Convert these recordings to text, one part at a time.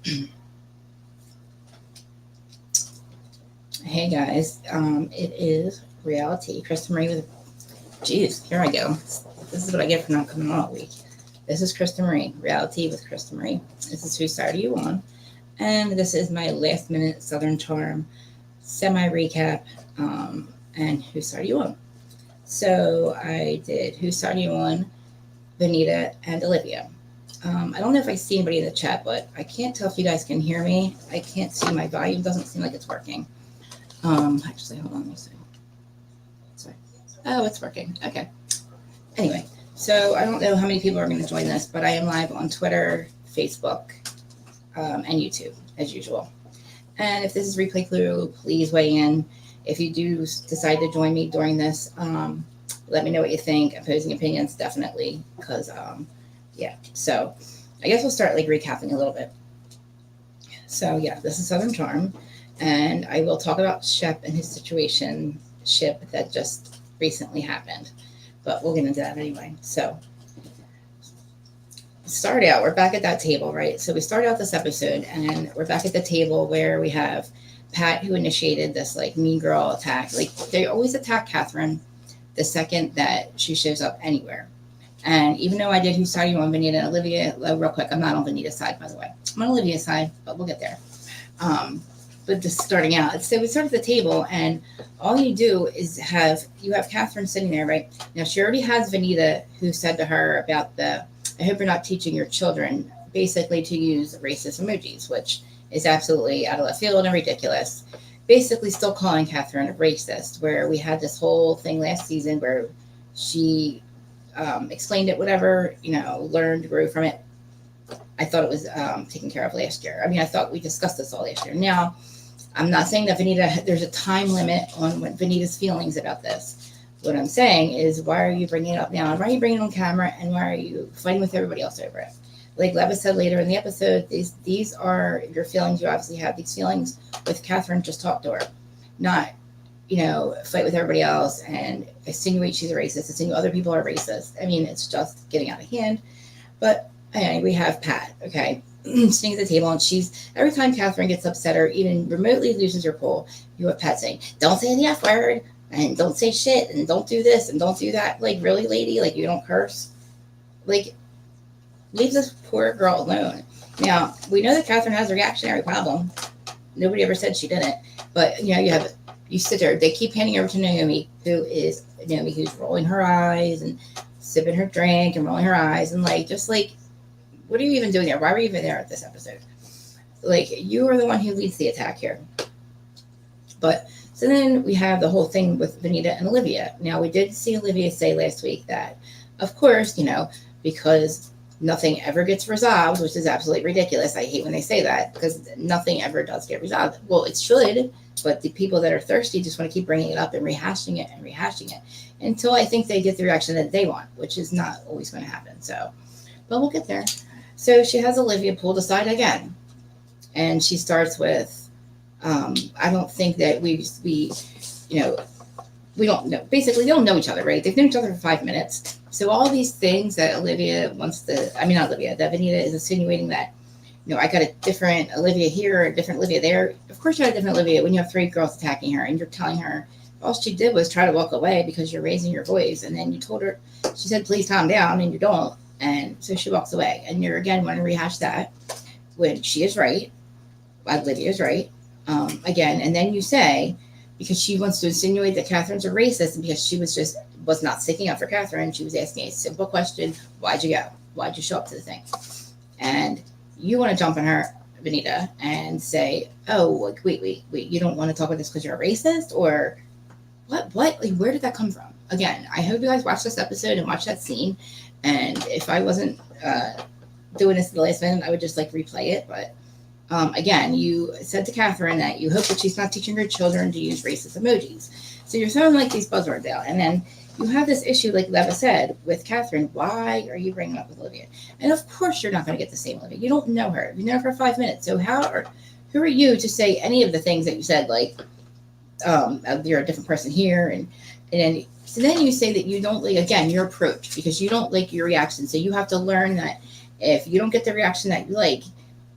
Hey guys, it is reality. Krista Marie with, geez, here I go. This is what I get for not coming on all week. This is Krista Marie, reality with Krista Marie. This is Whose Side Are You On? And this is my last minute Southern Charm semi recap. And Whose Side Are You On? So I did Whose Side Are You On? Vanita and Olivia. I don't know if I see anybody in the chat, but I can't tell if you guys can hear me. I can't see my volume. Doesn't seem like it's working. Actually, hold on, let me see. Sorry. Oh, it's working. Okay. Anyway, so I don't know how many people are going to join this, but I am live on Twitter, Facebook, and YouTube as usual. And if this is replay through, please weigh in. If you do decide to join me during this, let me know what you think. Opposing opinions, definitely, because yeah. So I guess we'll start like recapping a little bit. So yeah, this is Southern Charm. And I will talk about Shep and his situation ship that just recently happened. But we'll get into that anyway. So start out, we're back at that table, right? So we start out this episode and we're back at the table where we have Pat, who initiated this like mean girl attack. Like they always attack Catherine the second that she shows up anywhere. And even though I did Whose Side Are You On, Vanita and Olivia, real quick, I'm not on Vanita's side, by the way. I'm on Olivia's side, but we'll get there. But just starting out, so we start at the table, and all you do is you have Catherine sitting there, right? Now, she already has Vanita, who said to her about I hope you're not teaching your children basically to use racist emojis, which is absolutely out of left field and ridiculous. Basically still calling Catherine a racist, where we had this whole thing last season where she explained it, whatever, learned, grew from it. I thought it was taken care of last year. I mean, I thought we discussed this all last year. Now, I'm not saying that there's a time limit on what Vanita's feelings about this. What I'm saying is, why are you bringing it up now? Why are you bringing it on camera? And why are you fighting with everybody else over it? Like Leva said later in the episode, these are your feelings. You obviously have these feelings with Catherine. Just talk to her, not, fight with everybody else and insinuate she's a racist, insinuate other people are racist. I mean, it's just getting out of hand. But anyway, we have Pat, okay, sitting at the table, and every time Catherine gets upset or even remotely loses her cool, you have Pat saying, don't say the F word, and don't say shit, and don't do this, and don't do that. Like, really, lady? Like, you don't curse? Like, leave this poor girl alone. Now, we know that Catherine has a reactionary problem. Nobody ever said she didn't. But, you sit there. They keep handing over to Naomi, who's rolling her eyes and sipping her drink and rolling her eyes. And, what are you even doing there? Why were you even there at this episode? Like, you are the one who leads the attack here. But, so then we have the whole thing with Vanita and Olivia. Now, we did see Olivia say last week that, of course, because nothing ever gets resolved, which is absolutely ridiculous. I hate when they say that, because nothing ever does get resolved. Well, it should, but the people that are thirsty just want to keep bringing it up and rehashing it until I think they get the reaction that they want, which is not always going to happen. So, but we'll get there. So she has Olivia pulled aside again, and she starts with, I don't think that we don't know. Basically, they don't know each other, right? They've known each other for 5 minutes. So all these things that that Vanita is insinuating that, I got a different Olivia here, a different Olivia there. Of course you had a different Olivia when you have 3 girls attacking her and you're telling her all she did was try to walk away because you're raising your voice. And then you told her, she said, please calm down, and you don't. And so she walks away. And you're again want to rehash that when she is right. Olivia is right. Again, and then you say, because she wants to insinuate that Catherine's a racist, and because she was not sticking up for Catherine, she was asking a simple question: why'd you go? Why'd you show up to the thing? And you want to jump on her, Vanita, and say, "Oh, wait, you don't want to talk about this because you're a racist, or what? Like, where did that come from?" Again, I hope you guys watch this episode and watch that scene. And if I wasn't doing this at the last minute, I would just replay it, but. Again, you said to Catherine that you hope that she's not teaching her children to use racist emojis. So you're throwing these buzzwords out. And then you have this issue, like Leva said, with Catherine. Why are you bringing it up with Olivia? And of course you're not going to get the same Olivia. You don't know her. You've known her for 5 minutes. So who are you to say any of the things that you said, you're a different person here. And then, so then you say that you don't again, your approach, because you don't like your reaction. So you have to learn that if you don't get the reaction that you like,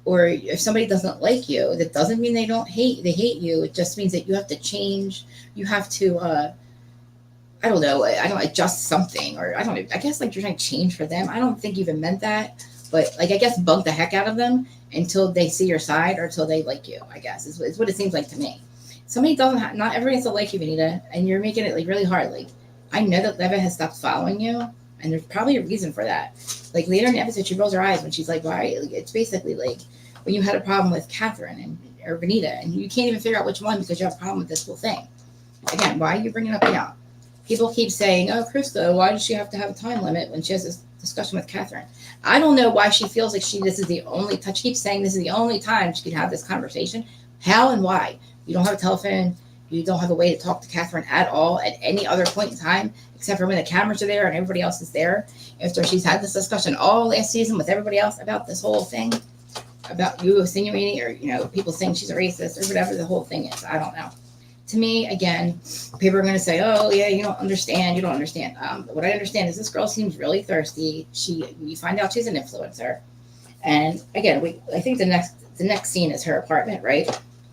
or if somebody doesn't like you, that doesn't mean they hate you. It just means that you have to change. You have to, I don't know, I don't adjust something, or I don't, I guess like you're trying to change for them. I don't think you even meant that, but like, I guess bug the heck out of them until they see your side or until they like you, I guess is what it seems like to me. Somebody doesn't have, not everybody has to like you, Vanita, and you're making it like really hard. Like, I know that Leva has stopped following you, and there's probably a reason for that. Like later in the episode, she rolls her eyes when she's like, why? Like, it's basically like when you had a problem with Catherine or Vanita, and you can't even figure out which one because you have a problem with this whole thing. Again, why are you bringing up now? People keep saying, oh, Krista, why does she have to have a time limit when she has this discussion with Catherine? I don't know why she feels like this is the only time. She keeps saying this is the only time she can have this conversation. How and why? You don't have a telephone. You don't have a way to talk to Catherine at all at any other point in time, except for when the cameras are there and everybody else is there. After she's had this discussion all last season with everybody else about this whole thing, about you insinuating, or, people saying she's a racist or whatever the whole thing is. I don't know. To me, again, people are going to say, oh, yeah, you don't understand. What I understand is this girl seems really thirsty. We find out she's an influencer. And again, I think the next scene is her apartment, right?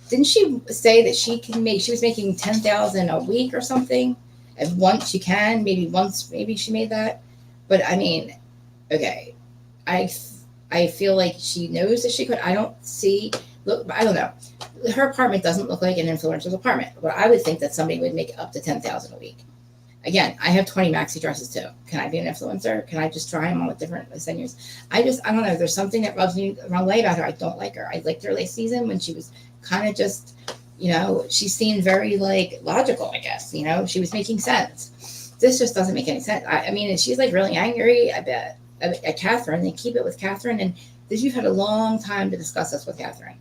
Didn't she say that she was making $10,000 a week or something? And once she can, maybe she made that. But I mean, okay, I feel like she knows that she could. I don't know. Her apartment doesn't look like an influencer's apartment, but I would think that somebody would make up to $10,000 a week. Again, I have 20 maxi dresses too. Can I be an influencer? Can I just try them on with different venues? I don't know. There's something that rubs me the wrong way about her. I don't like her. I liked her last season when she was kind of just, she seemed very like logical, I guess. She was making sense. This just doesn't make any sense. I mean, she's like really angry, I bet, at Catherine. They keep it with Catherine, and you've had a long time to discuss this with Catherine.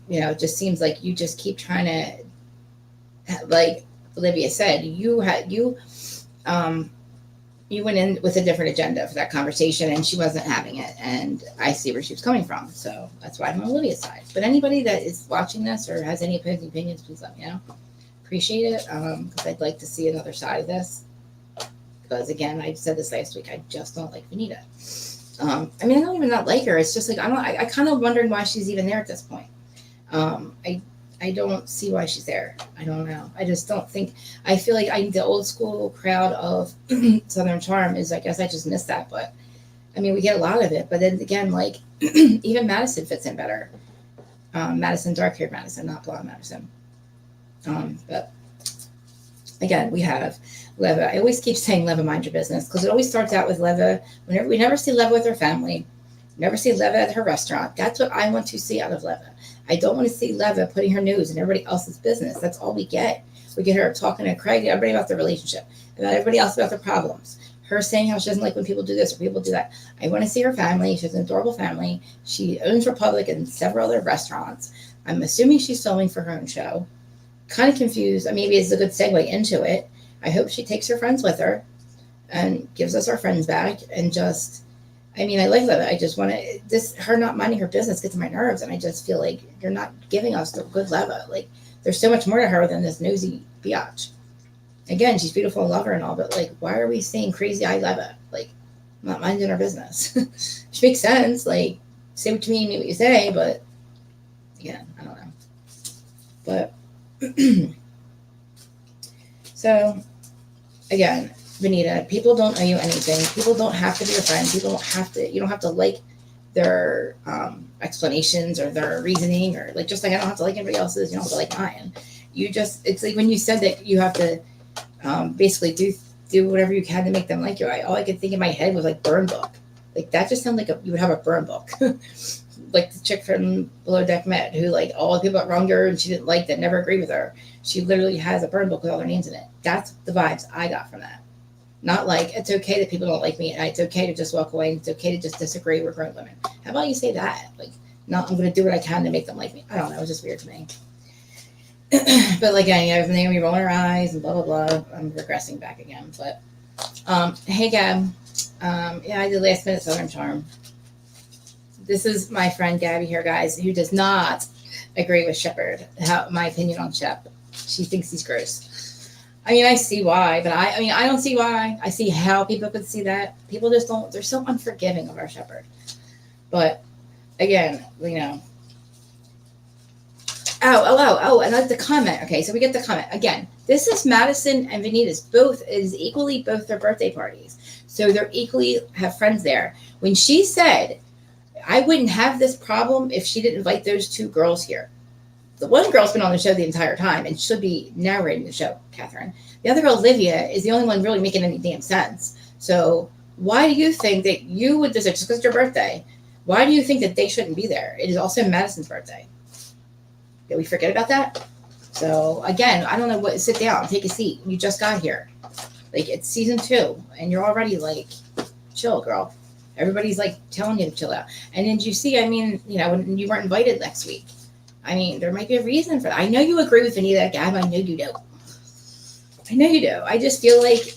It just seems like you just keep trying to, like Olivia said, you went in with a different agenda for that conversation, and she wasn't having it. And I see where she was coming from. So that's why I'm on Olivia's side. But anybody that is watching this or has any opposing opinions, please let me know. Appreciate it. Because I'd like to see another side of this. Because again, I said this last week, I just don't like Vanita. I don't even not like her. It's just like, I kind of wondering why she's even there at this point. I don't see why she's there. I don't know. I just don't think, I feel like the old school crowd of Southern Charm is, I guess I just missed that. But we get a lot of it. But then again, like even Madison fits in better. Madison, dark-haired Madison, not blonde Madison. But again, we have Leva. I always keep saying Leva, mind your business, because it always starts out with Leva. We never see Leva with her family. We never see Leva at her restaurant. That's what I want to see out of Leva. I don't want to see Leva putting her nose in everybody else's business. That's all we get. We get her talking to Craig, everybody about their relationship, about everybody else about their problems. Her saying how she doesn't like when people do this or people do that. I want to see her family. She has an adorable family. She owns Republic and several other restaurants. I'm assuming she's filming for her own show. Kind of confused. Maybe it's a good segue into it. I hope she takes her friends with her and gives us our friends back. And just, I like Leva. I just want to, her not minding her business gets on my nerves. And I just feel like you're not giving us the good Leva. Like, there's so much more to her than this nosy biatch. Again, she's beautiful and love her and all, but like, why are we saying crazy eye Leva? Like, not minding her business. Which makes sense. Like, say what you mean what you say, but yeah, I don't know. But so again, Vanita, people don't owe you anything. People don't have to be your friend. You don't have to like their explanations or their reasoning, or like, just like I don't have to like anybody else's, you don't have to like mine. It's like when you said that you have to basically do whatever you can to make them like you. All I could think in my head was like burn book. Like, that just sounded like you would have a burn book. Like the chick from Below Deck Med, who like all the people that wronged her and she didn't like that, never agreed with her. She literally has a burn book with all their names in it. That's the vibes I got from that. Not like, it's okay that people don't like me, and it's okay to just walk away, and it's okay to just disagree with grown women. How about you say that? Like, no, I'm going to do what I can to make them like me. I don't know. It was just weird to me. But like, yeah, Naomi rolling her eyes and blah, blah, blah. I'm regressing back again. But, hey, Gab. Yeah, I did last minute Southern Charm. This is my friend Gabby here, guys, who does not agree with Shepard. My opinion on Shep. She thinks he's gross. I see why, but I don't see why. I see how people could see that. People just don't, they're so unforgiving of our Shepard. But again, and that's the comment. Okay, so we get the comment again. This is Madison and Vanita's both their birthday parties, so they're equally have friends there. When she said, "I wouldn't have this problem if she didn't invite those two girls here." The one girl's been on the show the entire time and should be narrating the show, Catherine. The other girl, Olivia, is the only one really making any damn sense. So why do you think that you would decide, just because it's your birthday, why do you think that they shouldn't be there? It is also Madison's birthday. Did we forget about that? So again, I don't know what. Sit down, take a seat. You just got here. Like, it's season 2, and you're already like, chill, girl. Everybody's like telling you to chill out. And did you see? I mean, when you weren't invited next week. I mean, there might be a reason for that. I know you agree with Vanita, Gab. I know you do. I know you do. I just feel like,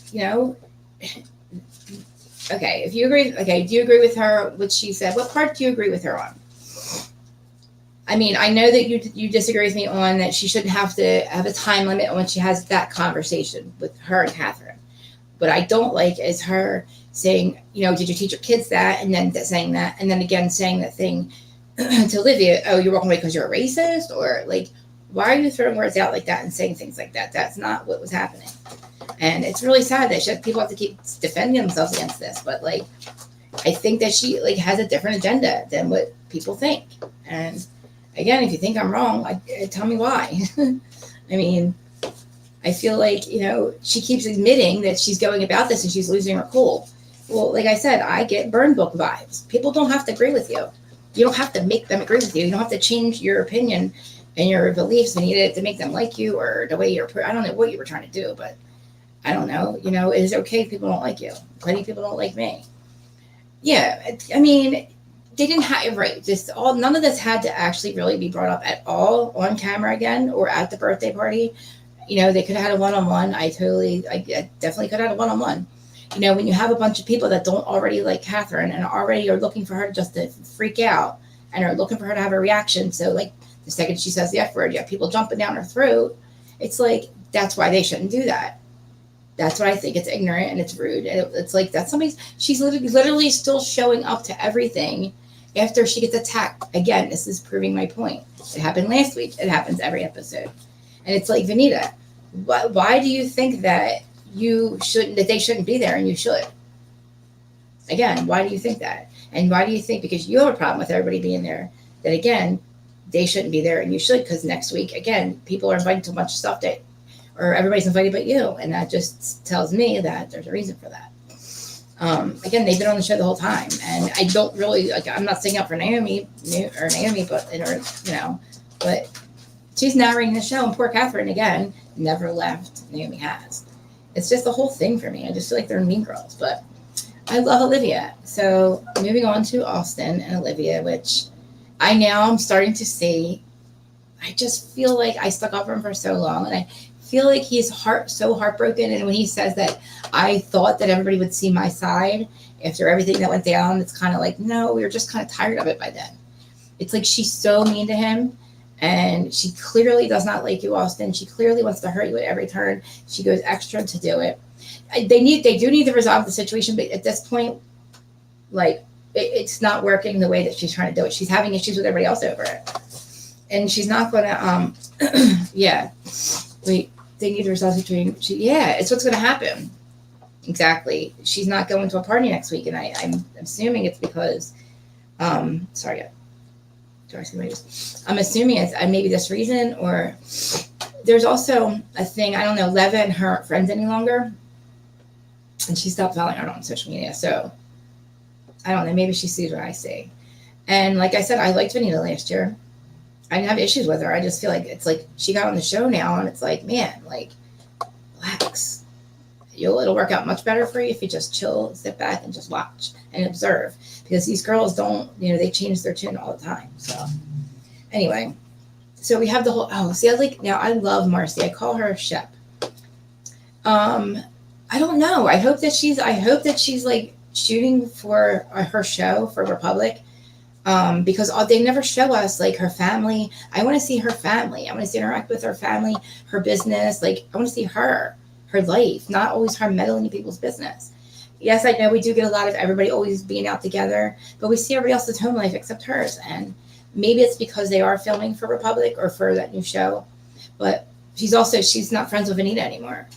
okay, if you agree, okay, do you agree with her, what she said? What part do you agree with her on? I mean, I know that you disagree with me on that she shouldn't have to have a time limit when she has that conversation with her and Catherine. What I don't like is her saying, did you teach your kids that? And then saying that, and then again saying that thing to Olivia, oh, you're walking away because you're a racist? Or like, why are you throwing words out like that and saying things like that? That's not what was happening. And it's really sad that people have to keep defending themselves against this. But like, I think that she like has a different agenda than what people think. And again, if you think I'm wrong, tell me why. I mean, I feel like, she keeps admitting that she's going about this and she's losing her cool. Well, like I said, I get burn book vibes. People don't have to agree with you. You don't have to make them agree with you. You don't have to change your opinion and your beliefs and to make them like you or the way I don't know what you were trying to do, but I don't know. It is okay if people don't like you. Plenty of people don't like me. Yeah, I mean, they didn't have, right, none of this had to actually really be brought up at all on camera again or at the birthday party. They could have had a one-on-one. I definitely could have had a one-on-one. When you have a bunch of people that don't already like Catherine and already are looking for her just to freak out and are looking for her to have a reaction. So like the second she says the F word, you have people jumping down her throat. It's like, that's why they shouldn't do that. That's what I think. It's ignorant and it's rude. And it's like, she's literally still showing up to everything after she gets attacked. Again, this is proving my point. It happened last week. It happens every episode. And it's like, Vanita, why do you think that they shouldn't be there and you should? Again, why do you think that? And why do you think, because you have a problem with everybody being there, that again, they shouldn't be there and you should? Because next week, again, people are invited to a bunch of stuff or everybody's invited but you. And that just tells me that there's a reason for that. Again, they've been on the show the whole time. And I don't really, I'm not sticking up for Naomi, but she's narrating the show, and poor Catherine, again, never left. Naomi has. It's just the whole thing for me. I just feel like they're mean girls, but I love Olivia. So moving on to Austin and Olivia, which I'm starting to see. I just feel like I stuck up for him for so long, and I feel like he's so heartbroken. And when he says that I thought that everybody would see my side after everything that went down, it's kind of like, no, we were just kind of tired of it by then. It's like she's so mean to him. And she clearly does not like you, Austin. She clearly wants to hurt you at every turn. She goes extra to do it. They do need to resolve the situation, but at this point, like, it's not working the way that she's trying to do it. She's having issues with everybody else over it. And she's not going to, they need to resolve the situation. It's what's going to happen. Exactly. She's not going to a party next week. And I'm assuming it's because, I'm assuming it's maybe this reason, or there's also a thing. I don't know. Leva and her aren't friends any longer, and she stopped following her on social media. So I don't know. Maybe she sees what I see. And like I said, I liked Vanita last year. I didn't have issues with her. I just feel like it's like she got on the show now, and it's like, man, like, relax. It'll work out much better for you if you just chill, sit back, and just watch and observe. Because these girls don't, they change their tune all the time. So anyway, so we have the whole, I love Marcy. I call her Shep. I don't know. I hope that she's like shooting for her show for Republic. Because they never show us like her family. I want to see her family. I want to see interact with her family, her business. Like, I want to see her life, not always her meddling in people's business. Yes, I know we do get a lot of everybody always being out together, but we see everybody else's home life except hers. And maybe it's because they are filming for Republic or for that new show. But she's not friends with Vanita anymore.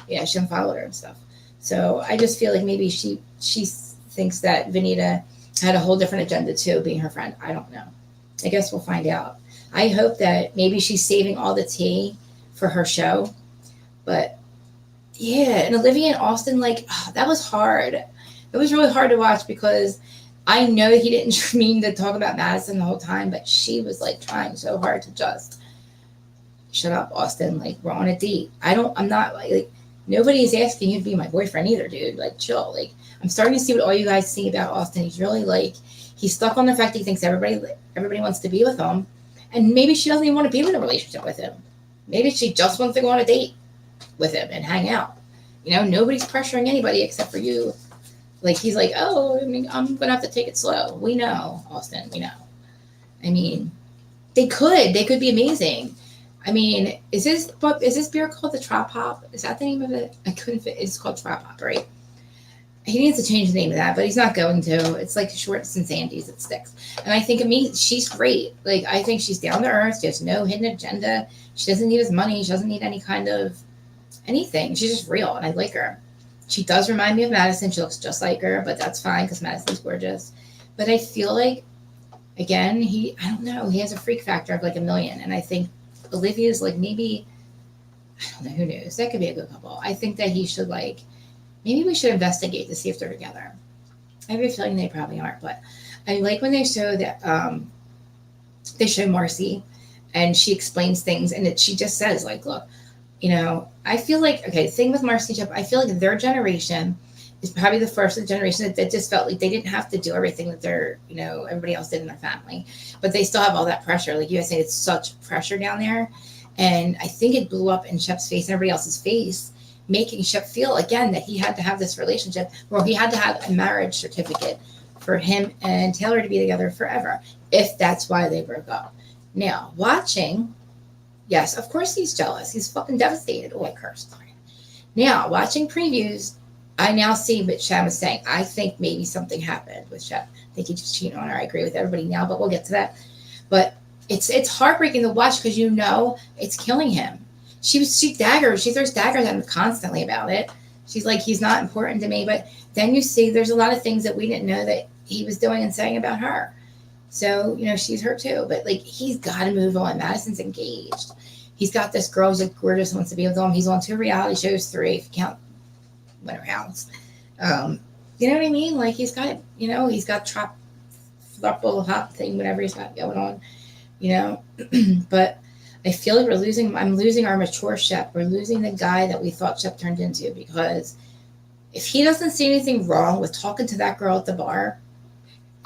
Yeah, she unfollowed her and stuff. So I just feel like maybe she thinks that Vanita had a whole different agenda too, being her friend. I don't know. I guess we'll find out. I hope that maybe she's saving all the tea for her show. But yeah, and Olivia and Austin, like, that was hard. It was really hard to watch because I know he didn't mean to talk about Madison the whole time, but she was like trying so hard to just shut up, Austin. Like, we're on a date. I'm not like nobody's asking you to be my boyfriend either, dude. Like, chill. Like, I'm starting to see what all you guys see about Austin. He's really like, he's stuck on the fact he thinks everybody wants to be with him. And maybe she doesn't even want to be in a relationship with him. Maybe she just wants to go on a date with him and hang out. Nobody's pressuring anybody except for you. Like, he's like, oh, I mean, I'm going to have to take it slow. We know, Austin, we know. I mean, they could be amazing. I mean, is this beer called the Trop Hop? Is that the name of it? I couldn't fit. It's called Trop Hop, right? He needs to change the name of that, but he's not going to. It's like Shorts and Sandies. It sticks. And I think she's great. Like, I think she's down to earth. She has no hidden agenda. She doesn't need his money. She doesn't need any kind of anything. She's just real, and I like her. She does remind me of Madison. She looks just like her, but that's fine because Madison's gorgeous. But I feel like, again, I don't know, he has a freak factor of like 1 million. And I think Olivia's like maybe, I don't know, who knows? That could be a good couple. I think that he should maybe we should investigate to see if they're together. I have a feeling they probably aren't, but I like when they show that, they show Marcy and she explains things and she just says like, look, I feel like, okay, the thing with Marcy and Jeff, I feel like their generation is probably the first generation that just felt like they didn't have to do everything that everybody else did in their family, but they still have all that pressure. Like you guys say, it's such pressure down there. And I think it blew up in Shep's face and everybody else's face, making Shep feel again that he had to have this relationship where he had to have a marriage certificate for him and Taylor to be together forever, if that's why they broke up. Now, watching, yes, of course he's jealous. He's fucking devastated. Oh, I cursed. Now, watching previews, I now see what Shep was saying. I think maybe something happened with Shep. I think he just cheated on her. I agree with everybody now, but we'll get to that. But it's heartbreaking to watch because it's killing him. She throws daggers at him constantly about it. She's like, he's not important to me. But then you see there's a lot of things that we didn't know that he was doing and saying about her. So, she's hurt too. But like, he's got to move on. Madison's engaged. He's got this girl who's like gorgeous, wants to be with him. He's on 2 reality shows, 3 if you count Winter House. You know what I mean? Like he's got thruple hop thing, whatever he's got going on, But I feel like I'm losing our mature Shep. We're losing the guy that we thought Shep turned into, because if he doesn't see anything wrong with talking to that girl at the bar,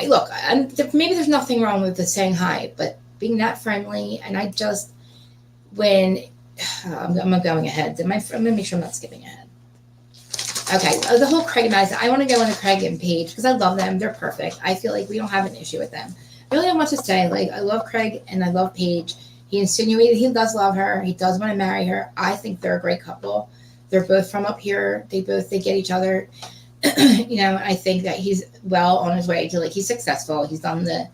hey, look, maybe there's nothing wrong with the saying hi, but being that friendly, and I'm going ahead. I'm going to make sure I'm not skipping ahead. Okay, the whole Craig and Madison. I want to go into Craig and Paige because I love them. They're perfect. I feel like we don't have an issue with them. I really don't much to say. Like, I love Craig and I love Paige. He insinuated he does love her. He does want to marry her. I think they're a great couple. They're both from up here. They get each other. I think that he's well on his way to, like, he's successful. He's done the,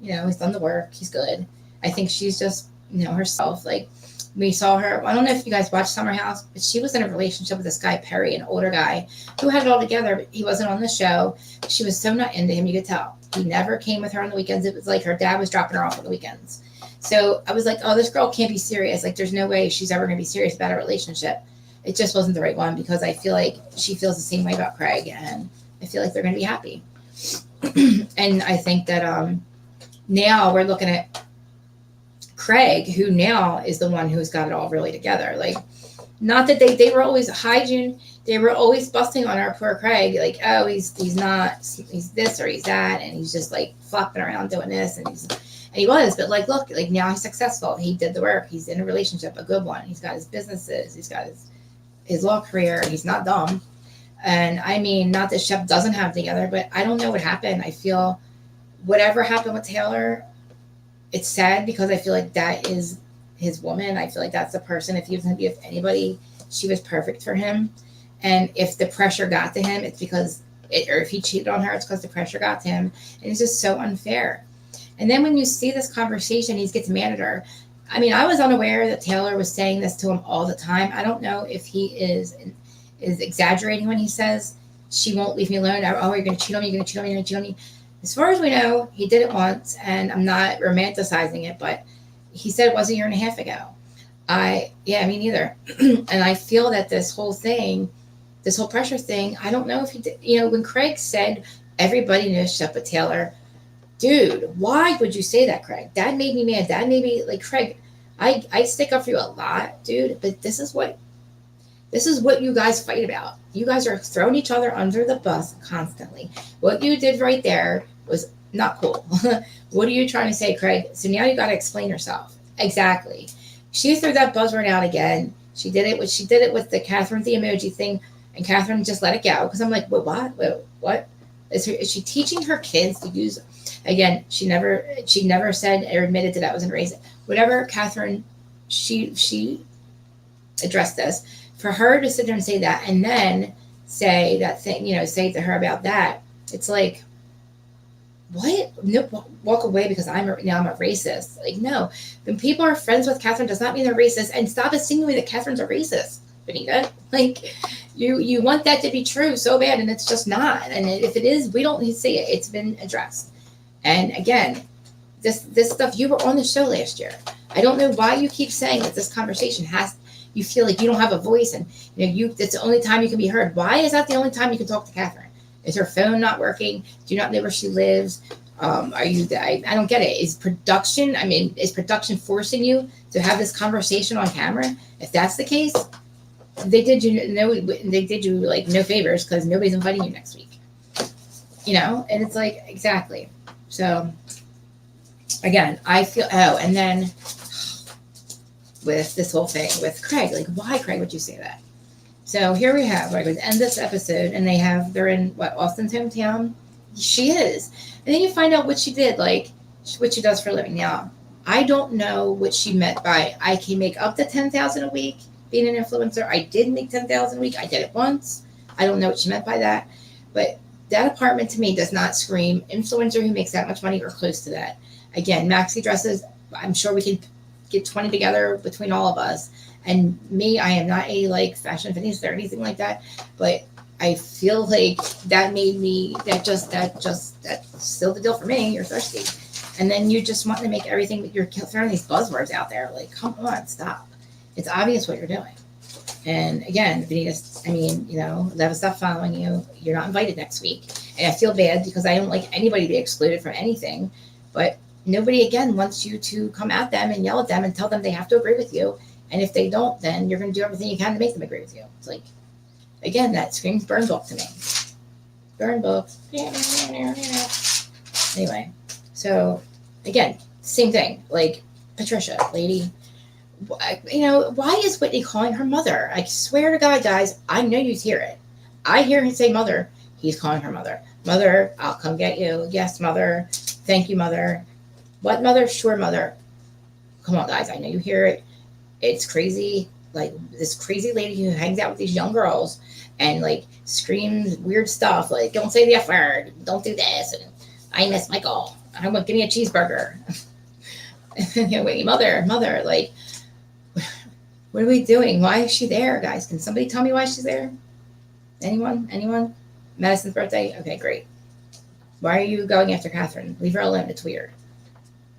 he's done the work. He's good. I think she's just, herself. Like, we saw her, I don't know if you guys watched Summer House, but she was in a relationship with this guy, Perry, an older guy, who had it all together, but he wasn't on the show. She was so not into him, you could tell. He never came with her on the weekends. It was like her dad was dropping her off on the weekends. So I was like, oh, this girl can't be serious. Like, there's no way she's ever going to be serious about a relationship. It just wasn't the right one, because I feel like she feels the same way about Craig, and I feel like they're going to be happy. And I think that now we're looking at Craig, who now is the one who's got it all really together. Like, not that they were always June. They were always busting on our poor Craig, like, oh, he's this or he's that, and he's just like flopping around doing this, and he was, but like, look, like, now he's successful. He did the work. He's in a relationship, a good one. He's got his businesses. He's got his law career. He's not dumb. And I mean, not that Shep doesn't have it together, but I don't know what happened. I feel whatever happened with Taylor, it's sad, because I feel like that is his woman. I feel like that's the person, if he was going to be with anybody, she was perfect for him. And if the pressure got to him, it's because or if he cheated on her, it's because the pressure got to him. And it's just so unfair. And then when you see this conversation, he gets mad at her. I mean, I was unaware that Taylor was saying this to him all the time. I don't know if he is exaggerating when he says, she won't leave me alone. Oh, you're going to cheat on me. You're going to cheat on me. You're going to cheat on me. As far as we know, he did it once, and I'm not romanticizing it, but he said it was a year and a half ago. Me neither. And I feel that this whole pressure thing, I don't know if he did. When Craig said everybody knows she's up with Taylor, dude, why would you say that, Craig? That made me mad. That made me like, Craig, I stick up for you a lot, dude, but this is what you guys fight about. You guys are throwing each other under the bus constantly. What you did right there was not cool. What are you trying to say, Craig? So now you got to explain yourself. Exactly. She threw that buzzword out again. She did it with the Catherine the emoji thing, and Catherine just let it go. Because I'm like, what? Is she teaching her kids to use? Again, she never said or admitted that was racist. Whatever, Catherine, she addressed this. For her to sit there and say that, and then say that thing, say to her about that, it's like, what? No, walk away because I'm a racist. Like, no. When people are friends with Catherine does not mean they're racist. And stop insinuating that Catherine's a racist, Vanita. Like, you want that to be true so bad, and it's just not. And if it is, we don't need to say it. It's been addressed. And again, this stuff, you were on the show last year. I don't know why you keep saying that this conversation you feel like you don't have a voice, and it's the only time you can be heard. Why is that the only time you can talk to Catherine? Is her phone not working? Do you not know where she lives? I don't get it. Is production forcing you to have this conversation on camera? If that's the case, they did you like no favors, because nobody's inviting you next week. And it's like, exactly. So again, I feel, and then with this whole thing with Craig, like, why, Craig, would you say that? So here we have, we're going to end this episode, and they're in Austin's hometown. She is. And then you find out what she did, like what she does for a living. Now, I don't know what she meant by, I can make up to $10,000 a week being an influencer. I did make $10,000 a week. I did it once. I don't know what she meant by that. But that apartment to me does not scream influencer who makes that much money or close to that. Again, maxi dresses, I'm sure we can get 20 together between all of us. And me, I am not a fashion fitness or anything like that, but I feel like that made me, that's still the deal for me. You're thirsty. And then you just want to make everything, you're throwing these buzzwords out there. Like, come on, stop. It's obvious what you're doing. And again, Vanita, Lev, stop following you. You're not invited next week. And I feel bad because I don't like anybody to be excluded from anything, but nobody, again, wants you to come at them and yell at them and tell them they have to agree with you. And if they don't, then you're going to do everything you can to make them agree with you. It's like, again, that screams burn book to me. Burn book. Anyway, so again, same thing. Like, Patricia, lady, why is Whitney calling her mother? I swear to God, guys, I know you hear it. I hear him say mother. He's calling her mother. Mother, I'll come get you. Yes, mother. Thank you, mother. What, mother? Sure, mother. Come on, guys. I know you hear it. It's crazy. Like, this crazy lady who hangs out with these young girls and screams weird stuff. Like, don't say the F word. Don't do this. And I miss Michael. Give me a cheeseburger. Wait, mother. Like, what are we doing? Why is she there, guys? Can somebody tell me why she's there? Anyone? Madison's birthday? Okay, great. Why are you going after Catherine? Leave her alone. It's weird.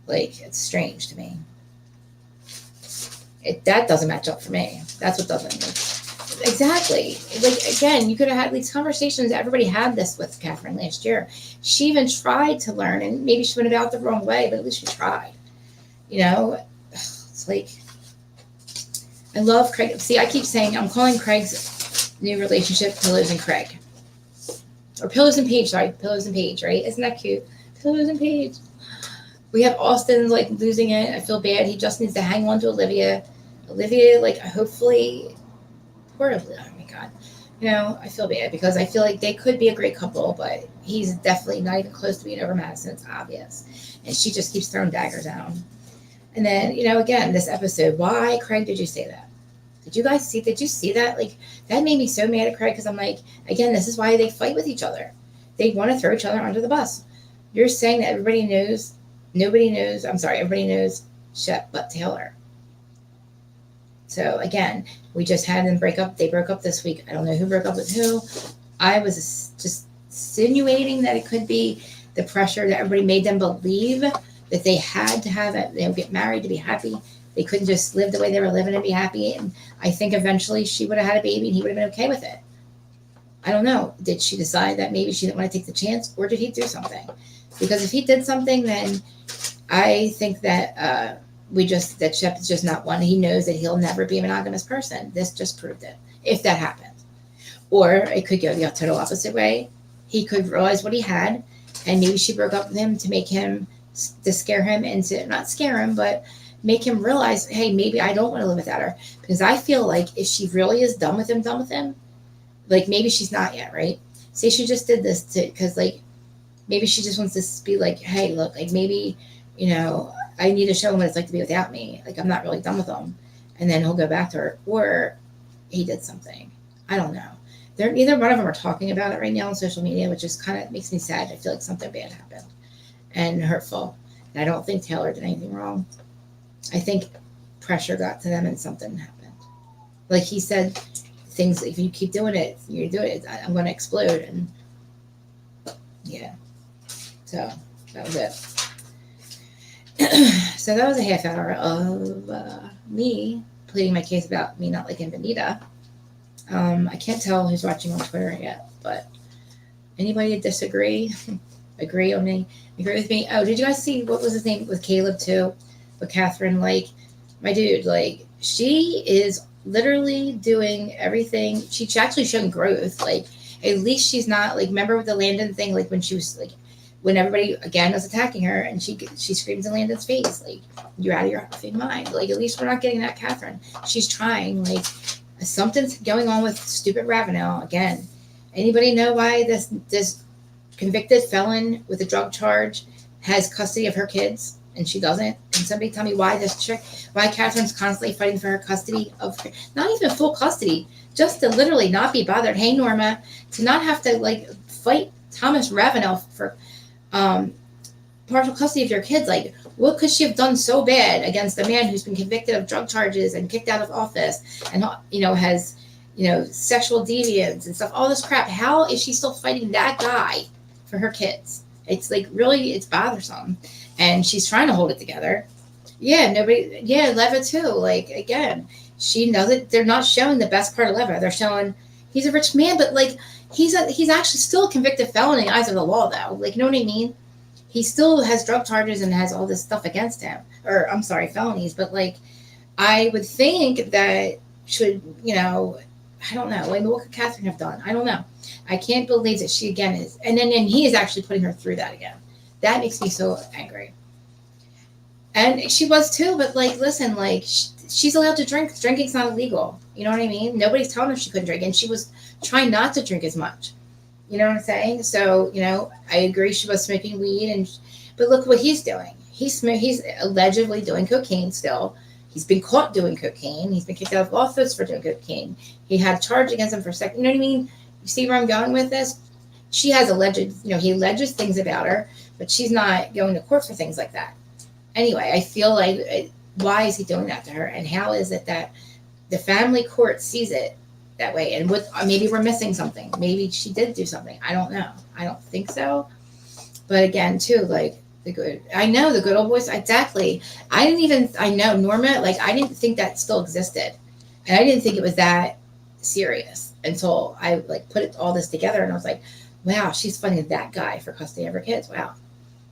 It's strange to me. That doesn't match up for me. That's what doesn't. Exactly. Again, you could have had these conversations. Everybody had this with Catherine last year. She even tried to learn, and maybe she went about the wrong way, but at least she tried. It's like, I love Craig. See, I keep saying I'm calling Craig's new relationship Pillows and Craig. Or Pillows and Paige, sorry. Pillows and Paige, right? Isn't that cute? Pillows and Paige. We have Austin losing it. I feel bad. He just needs to hang on to Olivia. Hopefully, poor Olivia. Oh my God. I feel bad because I feel like they could be a great couple, but he's definitely not even close to being over Madison. It's obvious. And she just keeps throwing daggers at him. And then, again, this episode, why, Craig, did you say that? Did you see that? Like, that made me so mad at Craig, because I'm like, again, this is why they fight with each other. They want to throw each other under the bus. You're saying that everybody knows, everybody knows Shep but Taylor. So again, we just had them break up. They broke up this week. I don't know who broke up with who. I was just insinuating that it could be the pressure that everybody made them believe that they had to have it. They would get married to be happy. They couldn't just live the way they were living and be happy. And I think eventually she would have had a baby and he would have been okay with it. I don't know. Did she decide that maybe she didn't want to take the chance, or did he do something? Because if he did something, then I think that that Shep is just not one. He knows that he'll never be a monogamous person. This just proved it, if that happened. Or it could go the total opposite way. He could realize what he had, and maybe she broke up with him to scare him into, not scare him, but make him realize, hey, maybe I don't want to live without her. Because I feel like if she really is done with him, like maybe she's not yet, right? Say she just did this because like maybe she just wants to be like, hey, look, like maybe, I need to show him what it's like to be without me. Like, I'm not really done with him. And then he'll go back to her. Or he did something. I don't know. Neither one of them are talking about it right now on social media, which just kind of makes me sad. I feel like something bad happened and hurtful. And I don't think Taylor did anything wrong. I think pressure got to them and something happened. Like he said, things, if you keep doing it, you're doing it, I'm going to explode. And yeah. So that was it. So that was a half hour of me pleading my case about me not liking VANITA. I can't tell who's watching on Twitter yet, but anybody disagree? Agree with me? Oh, did you guys see what was his name with Caleb too? With Catherine, like, my dude, like, she is literally doing everything. She's actually showing growth. Like, at least she's not like, remember with the Landon thing, like when she was like, when everybody again was attacking her, and she screams in Landon's face, like, you're out of your effing mind. Like, at least we're not getting that Catherine. She's trying. Like, something's going on with stupid Ravenel again. Anybody know why this convicted felon with a drug charge has custody of her kids and she doesn't? Can somebody tell me why Catherine's constantly fighting for her custody of, not even full custody, just to literally not be bothered? Hey, Norma, to not have to like fight Thomas Ravenel for partial custody of your kids. Like, what could she have done so bad against a man who's been convicted of drug charges and kicked out of office and has sexual deviance and stuff, all this crap? How is she still fighting that guy for her kids? It's like, really, it's bothersome. And she's trying to hold it together. Leva too. Like, again, she knows that they're not showing the best part of Leva. They're showing he's a rich man, but like he's actually still a convicted felon in the eyes of the law, though. Like, you know what I mean? He still has drug charges and has all this stuff against him. Or, I'm sorry, felonies. But like, I would think that should, I don't know. Like, what could Catherine have done? I don't know. I can't believe that she again is, and he is actually putting her through that again. That makes me so angry. And she was too, but like, listen, like, she's allowed to drink. Drinking's not illegal. You know what I mean? Nobody's telling her she couldn't drink, and she was trying not to drink as much. You know what I'm saying? So, I agree she was smoking weed, but look what he's doing. He's allegedly doing cocaine still. He's been caught doing cocaine. He's been kicked out of office for doing cocaine. He had charge against him for sex. You know what I mean? You see where I'm going with this? She has he alleges things about her, but she's not going to court for things like that. Anyway, I feel like, why is he doing that to her? And how is it that the family court sees it that way? And maybe we're missing something. Maybe she did do something. I don't know. I don't think so. But again, too, like, the good old boys. Exactly. I know Norma, like, I didn't think that still existed. And I didn't think it was that serious until I like put all this together, and I was like, wow, she's fighting that guy for custody of her kids. Wow.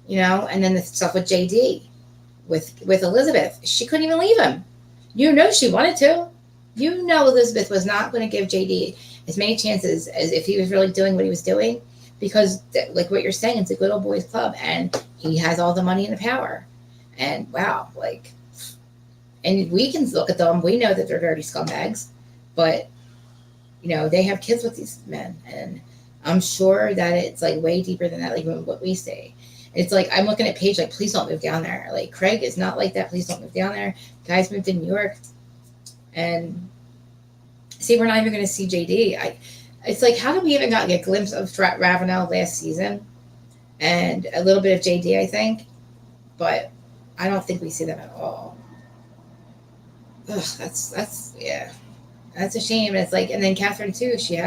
And then the stuff with JD, with Elizabeth, she couldn't even leave him. She wanted to. Elizabeth was not going to give JD as many chances as if he was really doing what he was doing, because like what you're saying, it's a good old boys club, and he has all the money and the power. And wow, like, and we can look at them. We know that they're dirty scumbags, but they have kids with these men, and I'm sure that it's like way deeper than that. Like what we say, it's like, I'm looking at Paige, like, please don't move down there. Like, Craig is not like that. Please don't move down there. Guys moved to New York, and See, we're not even going to see JD. It's like, how did we even got like, a glimpse of Ravenel last season and a little bit of JD, I think, but I don't think we see them at all. Ugh, that's yeah, that's a shame. And it's like, and then Catherine too. She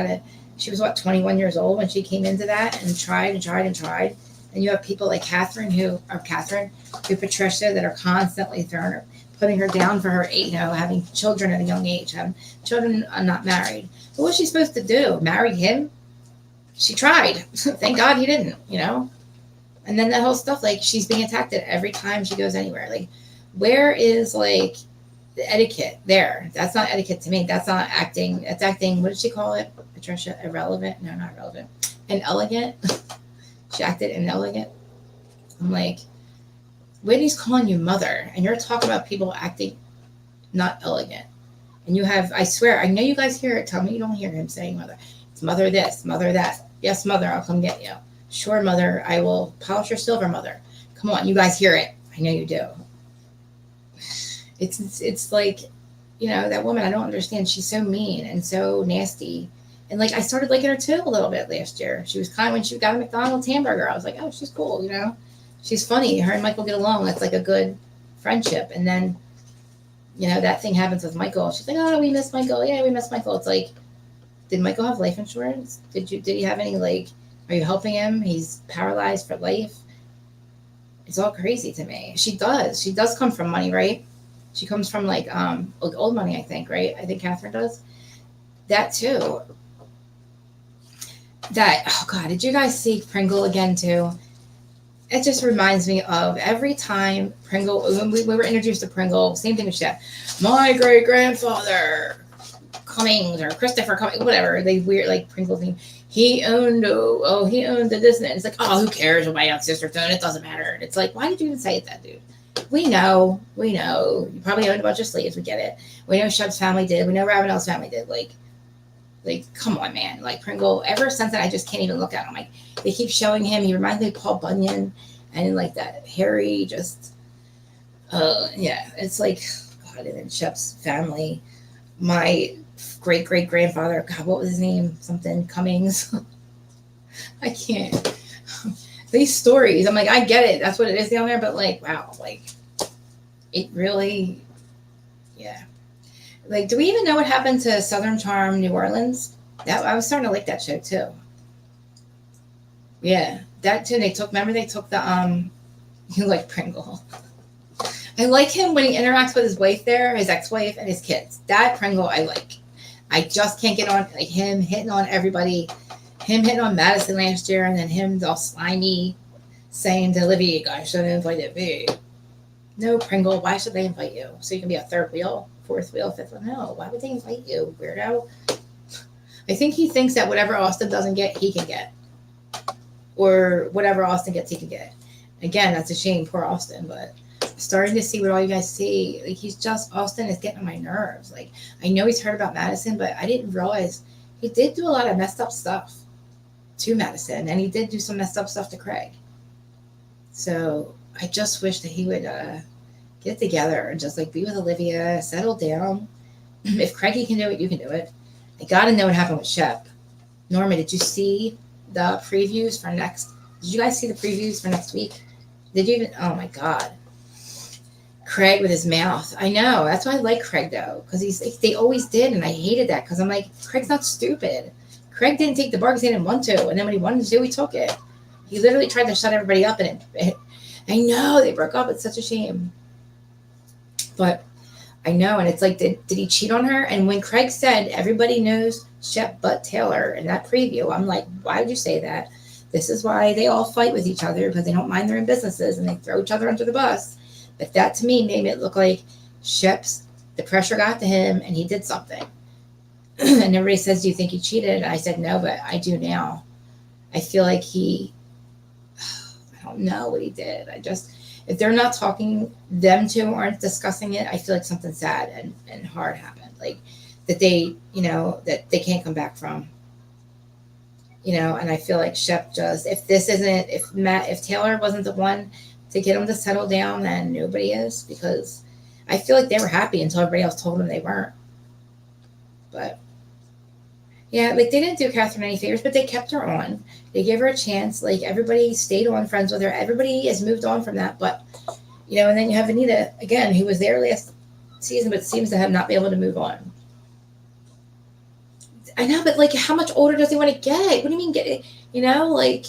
was what 21 years old when she came into that and tried and tried and tried. And you have people like Catherine, who Patricia that are constantly throwing her, putting her down for her, having children at a young age, having children not married. But what's she supposed to do? Marry him? She tried. Thank God he didn't. And then that whole stuff, like she's being attacked at every time she goes anywhere. Like, where is like the etiquette there? That's not etiquette to me. That's not acting. That's acting. What did she call it, Patricia? Irrelevant? No, not irrelevant. Inelegant. She acted inelegant. I'm like, Whitney's calling you mother, and you're talking about people acting not elegant. And you have, I swear, I know you guys hear it. Tell me you don't hear him saying mother. It's mother this, mother that. Yes, mother, I'll come get you. Sure, mother, I will polish your silver, mother. Come on, you guys hear it. I know you do. It's like, that woman, I don't understand. She's so mean and so nasty. And like, I started liking her too a little bit last year. She was kind when she got a McDonald's hamburger. I was like, oh, she's cool, She's funny. Her and Michael get along. That's like a good friendship. And then, that thing happens with Michael. She's like, oh, we miss Michael. Yeah, we miss Michael. It's like, did Michael have life insurance? Did he have any, like, are you helping him? He's paralyzed for life. It's all crazy to me. She does come from money, right? She comes from like old money, I think, right? I think Catherine does. That too. Oh God, did you guys see Pringle again too? It just reminds me of every time Pringle, when we were introduced to Pringle, same thing with Chef. My great grandfather Cummings or Christopher Cummings, whatever, they weird like Pringle's name. He owned he owned the this and that. It's like, oh, who cares what my aunt sister owned? It doesn't matter. And it's like, why did you even say it that, dude? We know. You probably owned a bunch of slaves. We get it. We know Shep's family did. We know Ravenel's family did. Like, come on, man. Like Pringle, ever since then, I just can't even look at him. Like, they keep showing him. He reminds me of Paul Bunyan, and like that hairy, just, yeah. It's like, God, and then Shep's family. My great grandfather, God, what was his name? Something Cummings. I can't. These stories, I'm like, I get it. That's what it is down there. But like, wow, like, it really, yeah. Like, do we even know what happened to Southern Charm New Orleans? I was starting to like that show too. Yeah, that too. They took the you like Pringle. I like him when he interacts with his wife there, his ex-wife, and his kids. That Pringle I like. I just can't get on like him hitting on everybody. Him hitting on Madison last year, and then him all slimy saying to Olivia, you guys should have invited me. No, Pringle, why should they invite you? So you can be a third wheel, fourth wheel, fifth wheel? No, why would they invite you, weirdo? I think he thinks that whatever Austin doesn't get, he can get. Or whatever Austin gets, he can get. Again, that's a shame, poor Austin, but starting to see what all you guys see. Like, Austin is getting on my nerves. Like, I know he's heard about Madison, but I didn't realize he did do a lot of messed up stuff to Madison, and he did do some messed up stuff to Craig. So I just wish that he would get together and just like be with Olivia, settle down. If Craigie can do it, you can do it. I gotta know what happened with Shep. Norma, did you see the previews for next? Did you guys see the previews for next week? Did you even? Oh my God. Craig with his mouth. I know. That's why I like Craig though, because they always did, and I hated that because I'm like, Craig's not stupid. Craig didn't take the bar because he didn't want to, and then when he wanted to do, he took it. He literally tried to shut everybody up, and I know they broke up. It's such a shame, but I know, and it's like, did he cheat on her? And when Craig said everybody knows Shep but Taylor in that preview, I'm like, why would you say that? This is why they all fight with each other, because they don't mind their own businesses and they throw each other under the bus. But that to me made it look like the pressure got to him and he did something. And everybody says, do you think he cheated? And I said, no, but I do now. I feel like I don't know what he did. If they're not talking, them two aren't discussing it, I feel like something sad and hard happened. Like that that they can't come back from. And I feel like Shep if Taylor wasn't the one to get him to settle down, then nobody is, because I feel like they were happy until everybody else told them they weren't. But Yeah, like they didn't do Catherine any favors, but they kept her on. They gave her a chance. Like everybody stayed on friends with her. Everybody has moved on from that. But, and then you have Vanita again, who was there last season, but seems to have not been able to move on. I know, but like, how much older does he want to get? What do you mean get it? Like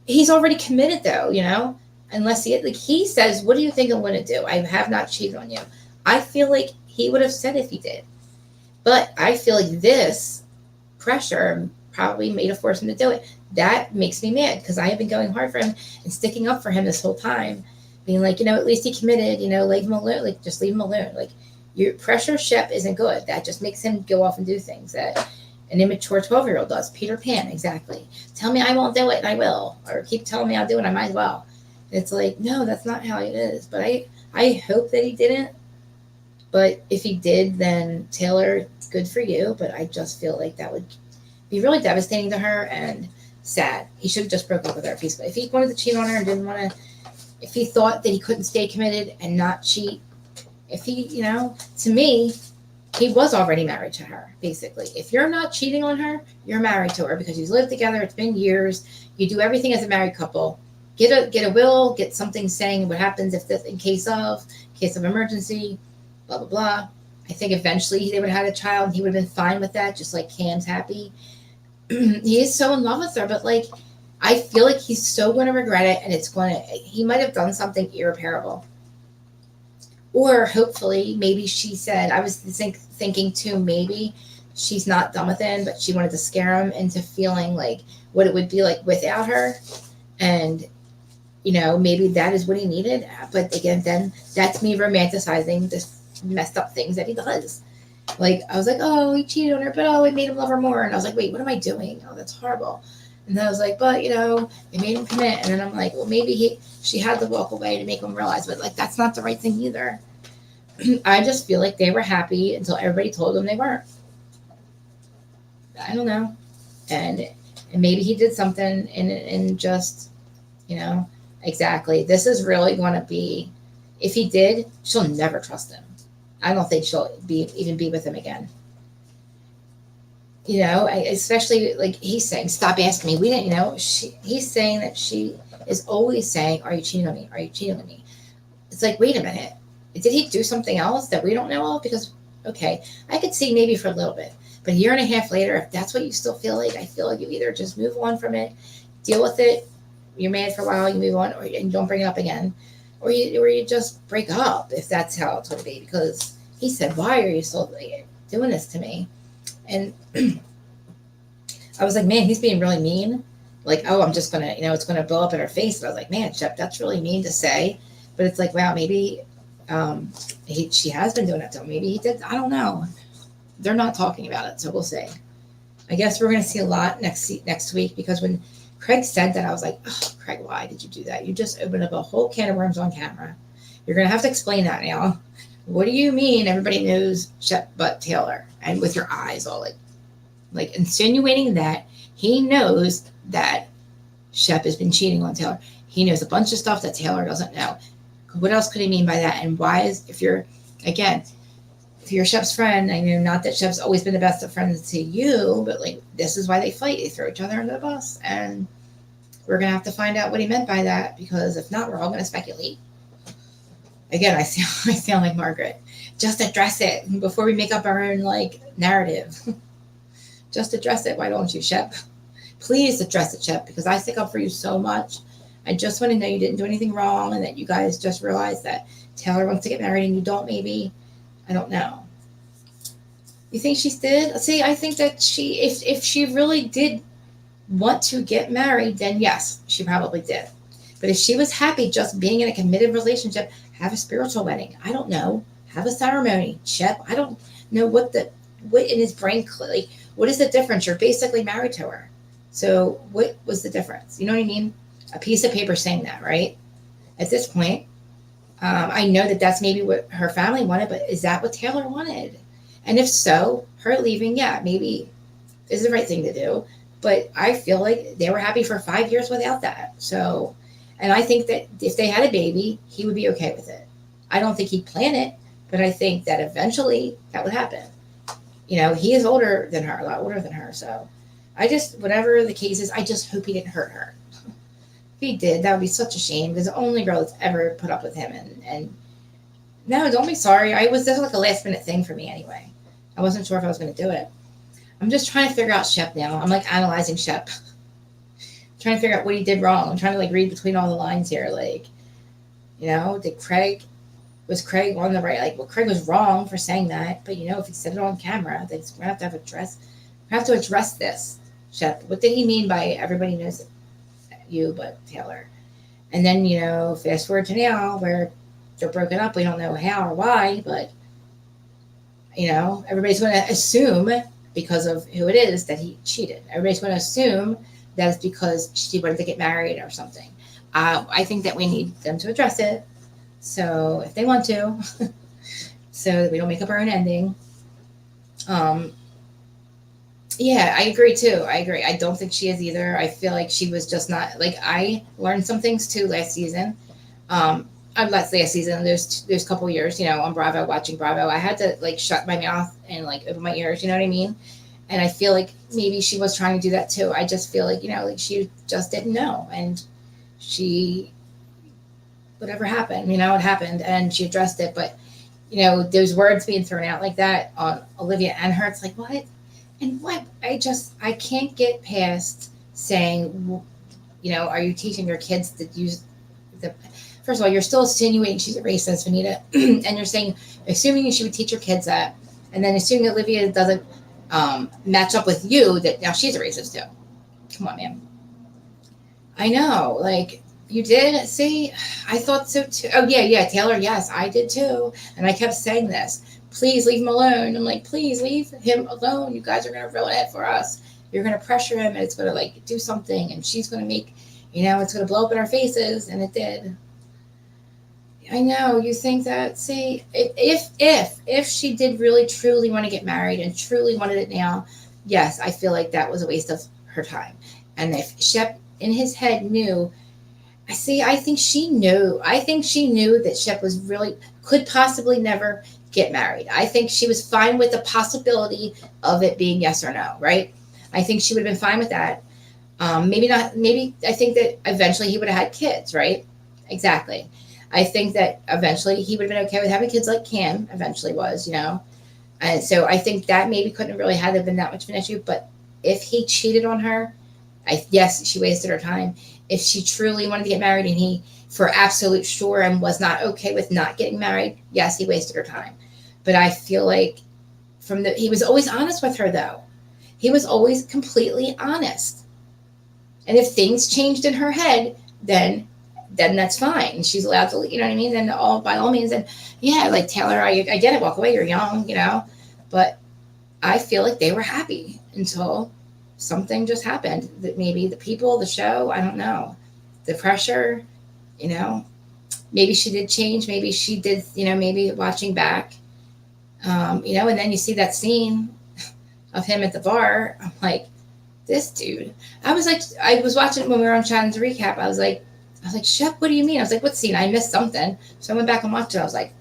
he's already committed though, unless he says, what do you think I'm going to do? I have not cheated on you. I feel like he would have said if he did, but I feel like this pressure probably made a force him to do it. That makes me mad because I have been going hard for him and sticking up for him this whole time, being like, at least he committed, leave him alone. Like, just leave him alone. Like, your pressure Shep isn't good. That just makes him go off and do things that an immature 12-year-old does. Peter Pan, exactly. Tell me I won't do it and I will, or keep telling me I'll do it, I might as well. And it's like, no, that's not how it is. But I hope that he didn't. But if he did, then Taylor, good for you. But I just feel like that would be really devastating to her and sad. He should have just broke up with her peacefully. If he wanted to cheat on her and didn't want to, if he thought that he couldn't stay committed and not cheat, if he, to me, he was already married to her, basically. If you're not cheating on her, you're married to her because you lived together. It's been years. You do everything as a married couple. Get a will, get something saying what happens if this, in case of emergency, blah, blah, blah. I think eventually they would have had a child and he would have been fine with that, just like Cam's happy. He is so in love with her, but like, I feel like he's so going to regret it, and he might have done something irreparable. Or hopefully, maybe she said, I was thinking too, maybe she's not done with him, but she wanted to scare him into feeling like what it would be like without her. And, maybe that is what he needed. But again, then that's me romanticizing the messed up things that he does. Like, I was like, oh, he cheated on her, but it made him love her more. And I was like, wait, what am I doing? Oh, that's horrible. And then I was like, but, it made him commit. And then I'm like, well, maybe she had to walk away to make him realize, but like, that's not the right thing either. I just feel like they were happy until everybody told them they weren't. I don't know. And maybe he did something and just, exactly. This is really going to be, if he did, she'll never trust him. I don't think she'll even be with him again. Especially like he's saying, stop asking me. We didn't, he's saying that she is always saying, are you cheating on me? Are you cheating on me? It's like, wait a minute. Did he do something else that we don't know of? Because, okay, I could see maybe for a little bit. But a year and a half later, if that's what you still feel like, I feel like you either just move on from it, deal with it. You're mad for a while, you move on, or you don't bring it up again. Or you just break up if that's how it's going to be. Because he said, why are you still doing this to me? And I was like, man, he's being really mean. Like, oh, I'm just going to, it's going to blow up in her face. And I was like, man, Shep, that's really mean to say. But it's like, wow, maybe she has been doing that to him. Maybe he did. I don't know. They're not talking about it, so we'll see. I guess we're going to see a lot next week, because when Craig said that, I was like, oh, Craig, why did you do that? You just opened up a whole can of worms on camera. You're going to have to explain that now. What do you mean everybody knows Shep but Taylor? And with your eyes all like insinuating that he knows that Shep has been cheating on Taylor. He knows a bunch of stuff that Taylor doesn't know. What else could he mean by that? And why is, if you're Shep's friend, I know not that Shep's always been the best of friends to you, but like, this is why they fight. They throw each other under the bus. And we're going to have to find out what he meant by that, because if not, we're all going to speculate. Again, I sound like Margaret. Just address it before we make up our own narrative. Just address it. Why don't you, Shep? Please address it, Shep, because I stick up for you so much. I just want to know you didn't do anything wrong, and that you guys just realized that Taylor wants to get married and you don't, maybe. I don't know. You think she did? See, I think that if she really did want to get married, then yes, she probably did. But if she was happy just being in a committed relationship, have a spiritual wedding. I don't know. Have a ceremony. Shep, I don't know what in his brain, what is the difference? You're basically married to her. So what was the difference? You know what I mean? A piece of paper saying that, right? At this point, I know that that's maybe what her family wanted, but is that what Taylor wanted? And if so, her leaving, yeah, maybe is the right thing to do. But I feel like they were happy for 5 years without that. So, and I think that if they had a baby, he would be okay with it. I don't think he'd plan it, but I think that eventually that would happen. he is older than her, a lot older than her. So I just, whatever the case is, I just hope he didn't hurt her. If he did, that would be such a shame, because the only girl that's ever put up with him. And no, don't be sorry. This was like a last minute thing for me anyway. I wasn't sure if I was going to do it. I'm just trying to figure out Shep now. I'm like analyzing Shep, trying to figure out what he did wrong. I'm trying to like read between all the lines here. Like, was Craig on the right? Like, well, Craig was wrong for saying that, but if he said it on camera, then we're gonna have to address this. Shep, what did he mean by everybody knows you but Taylor? And then fast forward to now where they're broken up. We don't know how or why, but everybody's going to assume, because of who it is, that he cheated. Everybody's going to assume that it's because she wanted to get married or something. I think that we need them to address it. So if they want to, so that we don't make up our own ending. Yeah, I agree too. I agree. I don't think she is either. I feel like she was just not, like, I learned some things too last season. Last season, there's a couple years, on Bravo, watching Bravo, I had to like shut my mouth and like open my ears, you know what I mean? And I feel like maybe she was trying to do that too. I just feel like, like she just didn't know, and whatever happened, it happened, and she addressed it. But, those words being thrown out like that on Olivia and her, it's like, what? And what? I can't get past saying, are you teaching your kids to use the, first of all, you're still insinuating she's a racist, Vanita, and you're saying, assuming she would teach your kids that, and then assuming Olivia doesn't match up with you, that now she's a racist too. Come on, man. I know, like, you did? See, I thought so too. Oh, yeah, Taylor, yes, I did too. And I kept saying this. Please leave him alone. I'm like, please leave him alone. You guys are going to ruin it for us. You're going to pressure him, and it's going to, like, do something, and she's going to make, it's going to blow up in our faces, and it did. I know, you think that. See, if she did really, truly want to get married and truly wanted it now, yes, I feel like that was a waste of her time. And if Shep in his head knew, I think she knew. I think she knew that Shep could possibly never get married. I think she was fine with the possibility of it being yes or no, right? I think she would have been fine with that. Maybe not. Maybe I think that eventually he would have had kids, right? Exactly. I think that eventually he would have been okay with having kids, like Cam eventually was, And so I think that maybe couldn't have really had been that much of an issue. But if he cheated on her, yes, she wasted her time. If she truly wanted to get married and he, for absolute sure, and was not okay with not getting married, yes, he wasted her time. But I feel like he was always honest with her, though. He was always completely honest. And if things changed in her head, then that's fine. She's allowed to, you know what I mean? Then by all means, and yeah, like Taylor, I get it. Walk away. You're young, But I feel like they were happy until something just happened. That maybe the people, the show, I don't know, the pressure, maybe she did change. Maybe she did, maybe watching back, and then you see that scene of him at the bar. I'm like, this dude. I was watching it when we were on Shannon's recap. I was like, Shep, what do you mean? I was like, what scene? I missed something. So I went back and watched it. I was like,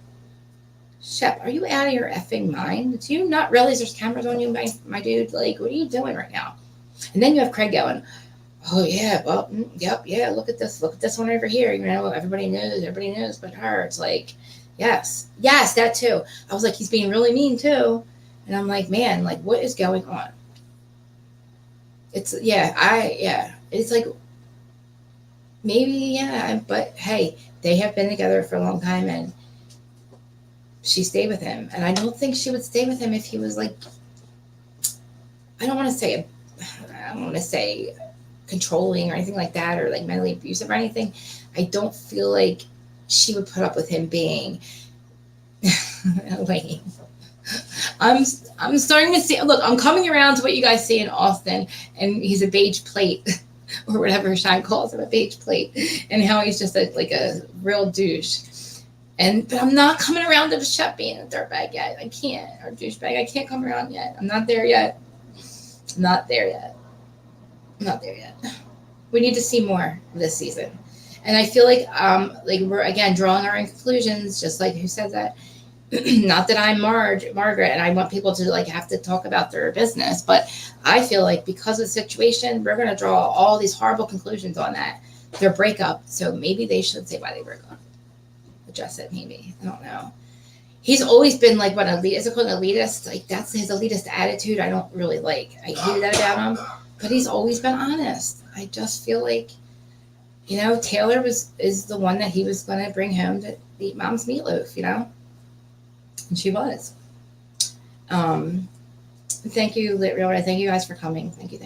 Shep, are you out of your effing mind? Do you not realize there's cameras on you, my dude? Like, what are you doing right now? And then you have Craig going, oh, yeah, well, yep, yeah, look at this one over here. Everybody knows but her. It's like, yes, that too. I was like, he's being really mean too. And I'm like, man, like, what is going on? It's, it's like, maybe, yeah, but hey, they have been together for a long time, and she stayed with him. And I don't think she would stay with him if he was like, I don't want to say controlling or anything like that, or like mentally abusive or anything. I don't feel like she would put up with him being wait. I'm starting to see, look, I'm coming around to what you guys see in Austin, and he's a beige plate or whatever Shine calls him, a beige plate, and how he's just a real douche. But I'm not coming around to Shep being a dirtbag yet. I can't, or douchebag. I can't come around yet. I'm not there yet. Not there yet. We need to see more this season. And I feel like we're, again, drawing our own conclusions, just like who said that. Not that I'm Margaret, and I want people to like have to talk about their business, but I feel like because of the situation, we're going to draw all these horrible conclusions on that, their breakup. So maybe they should say why they broke up. Address it, maybe. I don't know. He's always been like what is it called, elitist? Like that's his elitist attitude. I don't really like. I hate that about him, but he's always been honest. I just feel like, Taylor is the one that he was going to bring home to eat mom's meatloaf, and she was. Thank you, Lit Real. Thank you guys for coming. Thank you.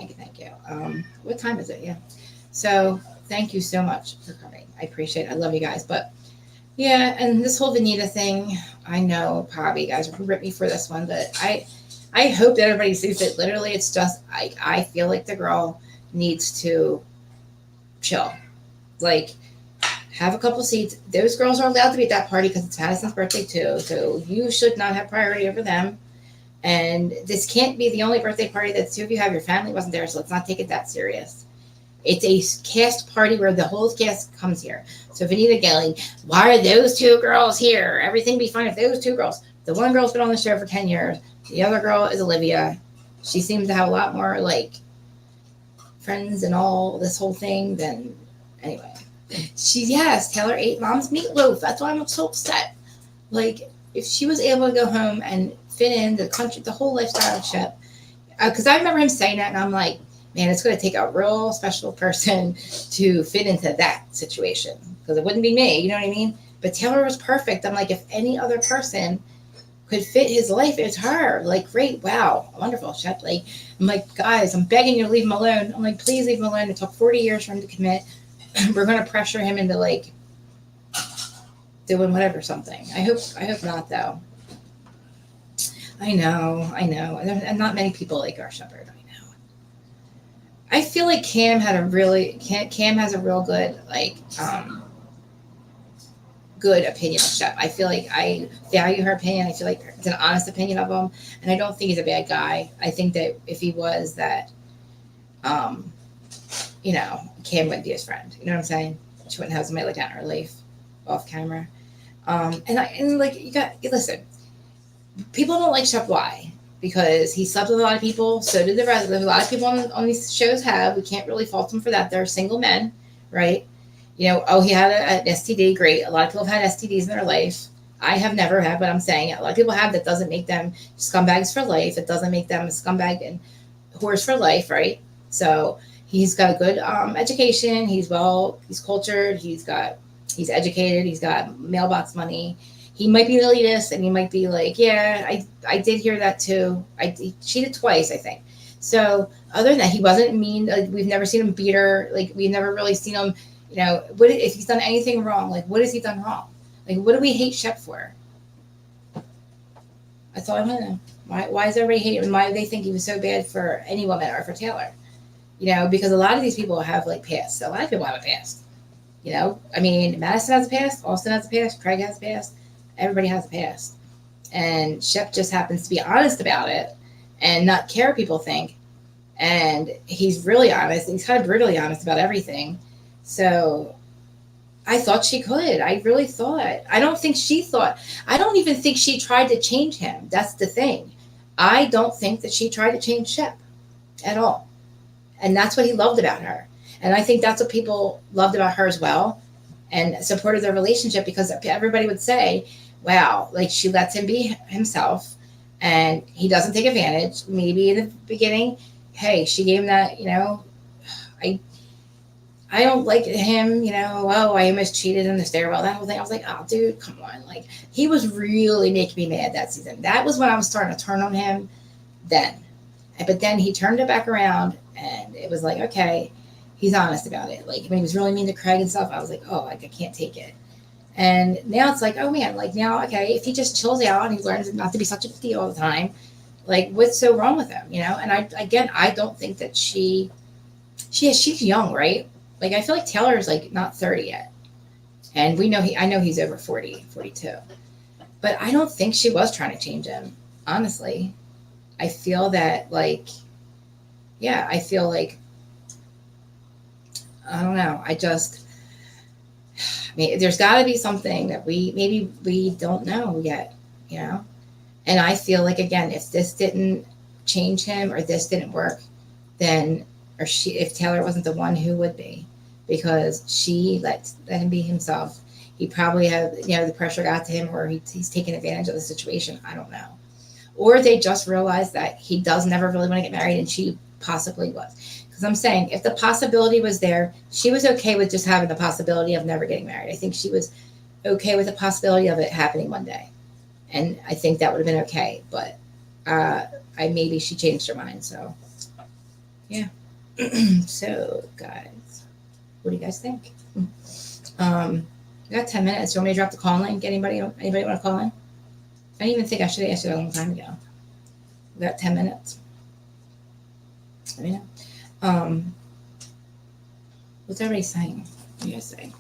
What time is it? Yeah. So thank you so much for coming. I appreciate it. I love you guys. But yeah, and this whole Vanita thing, I know probably you guys will rip me for this one, but I hope that everybody sees it. Literally, it's just I feel like the girl needs to chill. Like, have a couple seats. Those girls are allowed to be at that party because it's Madison's birthday too. So you should not have priority over them. And this can't be the only birthday party that the two of you have. Your family wasn't there, so let's not take it that serious. It's a cast party where the whole cast comes here. So Vanita Gelling, why are those two girls here? Everything be fine if those two girls. The one girl's been on the show for 10 years. The other girl is Olivia. She seems to have a lot more like friends and all this whole thing than anyway. Taylor ate mom's meatloaf. That's why I'm so upset. Like, if she was able to go home and fit in the whole lifestyle of Shep, because I remember him saying that, and I'm like, man, it's going to take a real special person to fit into that situation, because it wouldn't be me, you know what I mean? But Taylor was perfect. I'm like, if any other person could fit his life, it's her. Like, great, wow, wonderful, Shep. Like, I'm like, guys, I'm begging you to leave him alone. I'm like, please leave him alone. It took 40 years for him to commit. We're going to pressure him into like doing whatever, something. I hope not, though. I know. And not many people like our Shepherd. I know. I feel like Cam has a real good good opinion of Shep. I feel like I value her opinion. I feel like it's an honest opinion of him, and I don't think he's a bad guy. I think that if he was, that Cam wouldn't be his friend. You know what I'm saying? She wouldn't have somebody like that in her life off camera. Listen, people don't like Shep. Why? Because he slept with a lot of people. So did the rest. A lot of people on these shows have. We can't really fault him for that. They're single men, right? He had an STD. Great. A lot of people have had STDs in their life. I have never had, but I'm saying it. A lot of people have. That doesn't make them scumbags for life. It doesn't make them a scumbag and whores for life, right? So he's got a good education. He's cultured. He's educated. He's got mailbox money. He might be the elitist, and he might be like, yeah, I did hear that too. He cheated twice, I think. So other than that, he wasn't mean. Like, we've never seen him beat her. Like, we've never really seen him, what if he's done anything wrong? Like, what has he done wrong? Like, what do we hate Shep for? That's all I want to know. Why does everybody hate him? Why do they think he was so bad for any woman or for Taylor? Because a lot of these people have like pasts. A lot of people have a past. I mean, Madison has a past, Austin has a past, Craig has a past. Everybody has a past. And Shep just happens to be honest about it and not care what people think. And he's really honest. He's kind of brutally honest about everything. So I thought she could. I really thought. I don't think she thought. I don't even think she tried to change him. That's the thing. I don't think that she tried to change Shep at all. And that's what he loved about her. And I think that's what people loved about her as well, and supported their relationship, because everybody would say, wow, like, she lets him be himself and he doesn't take advantage. Maybe in the beginning, hey, she gave him that, I don't like him, I almost cheated in the stairwell, that whole thing. I was like, oh, dude, come on. Like, he was really making me mad that season. That was when I was starting to turn on him then. But then he turned it back around, and it was like, okay, he's honest about it. Like, when he was really mean to Craig and stuff, I was like, oh, I can't take it. And now it's like, oh man, like, now, okay, if he just chills out and he learns not to be such a deal all the time, like, what's so wrong with him, And I don't think that she's young, right? Like, I feel like Taylor's like not 30 yet. And I know he's over 40, 42. But I don't think she was trying to change him, honestly. I feel that, like, I don't know. There's got to be something that we don't know yet. you know? And I feel like, again, if this didn't change him or this didn't work, then, or if Taylor wasn't the one, who would be? Because she let him be himself. He probably had, the pressure got to him, or he's taking advantage of the situation. I don't know. Or they just realized that he does never really want to get married, and she possibly was. Because I'm saying, if the possibility was there, she was okay with just having the possibility of never getting married. I think she was okay with the possibility of it happening one day. And I think that would have been okay. But maybe she changed her mind. So, yeah. So, guys, what do you guys think? We got 10 minutes. You want me to drop the call link? Anybody want to call in? I didn't even think I should have asked you that a long time ago. We got 10 minutes. Let me know. What's everybody saying? What do you guys say?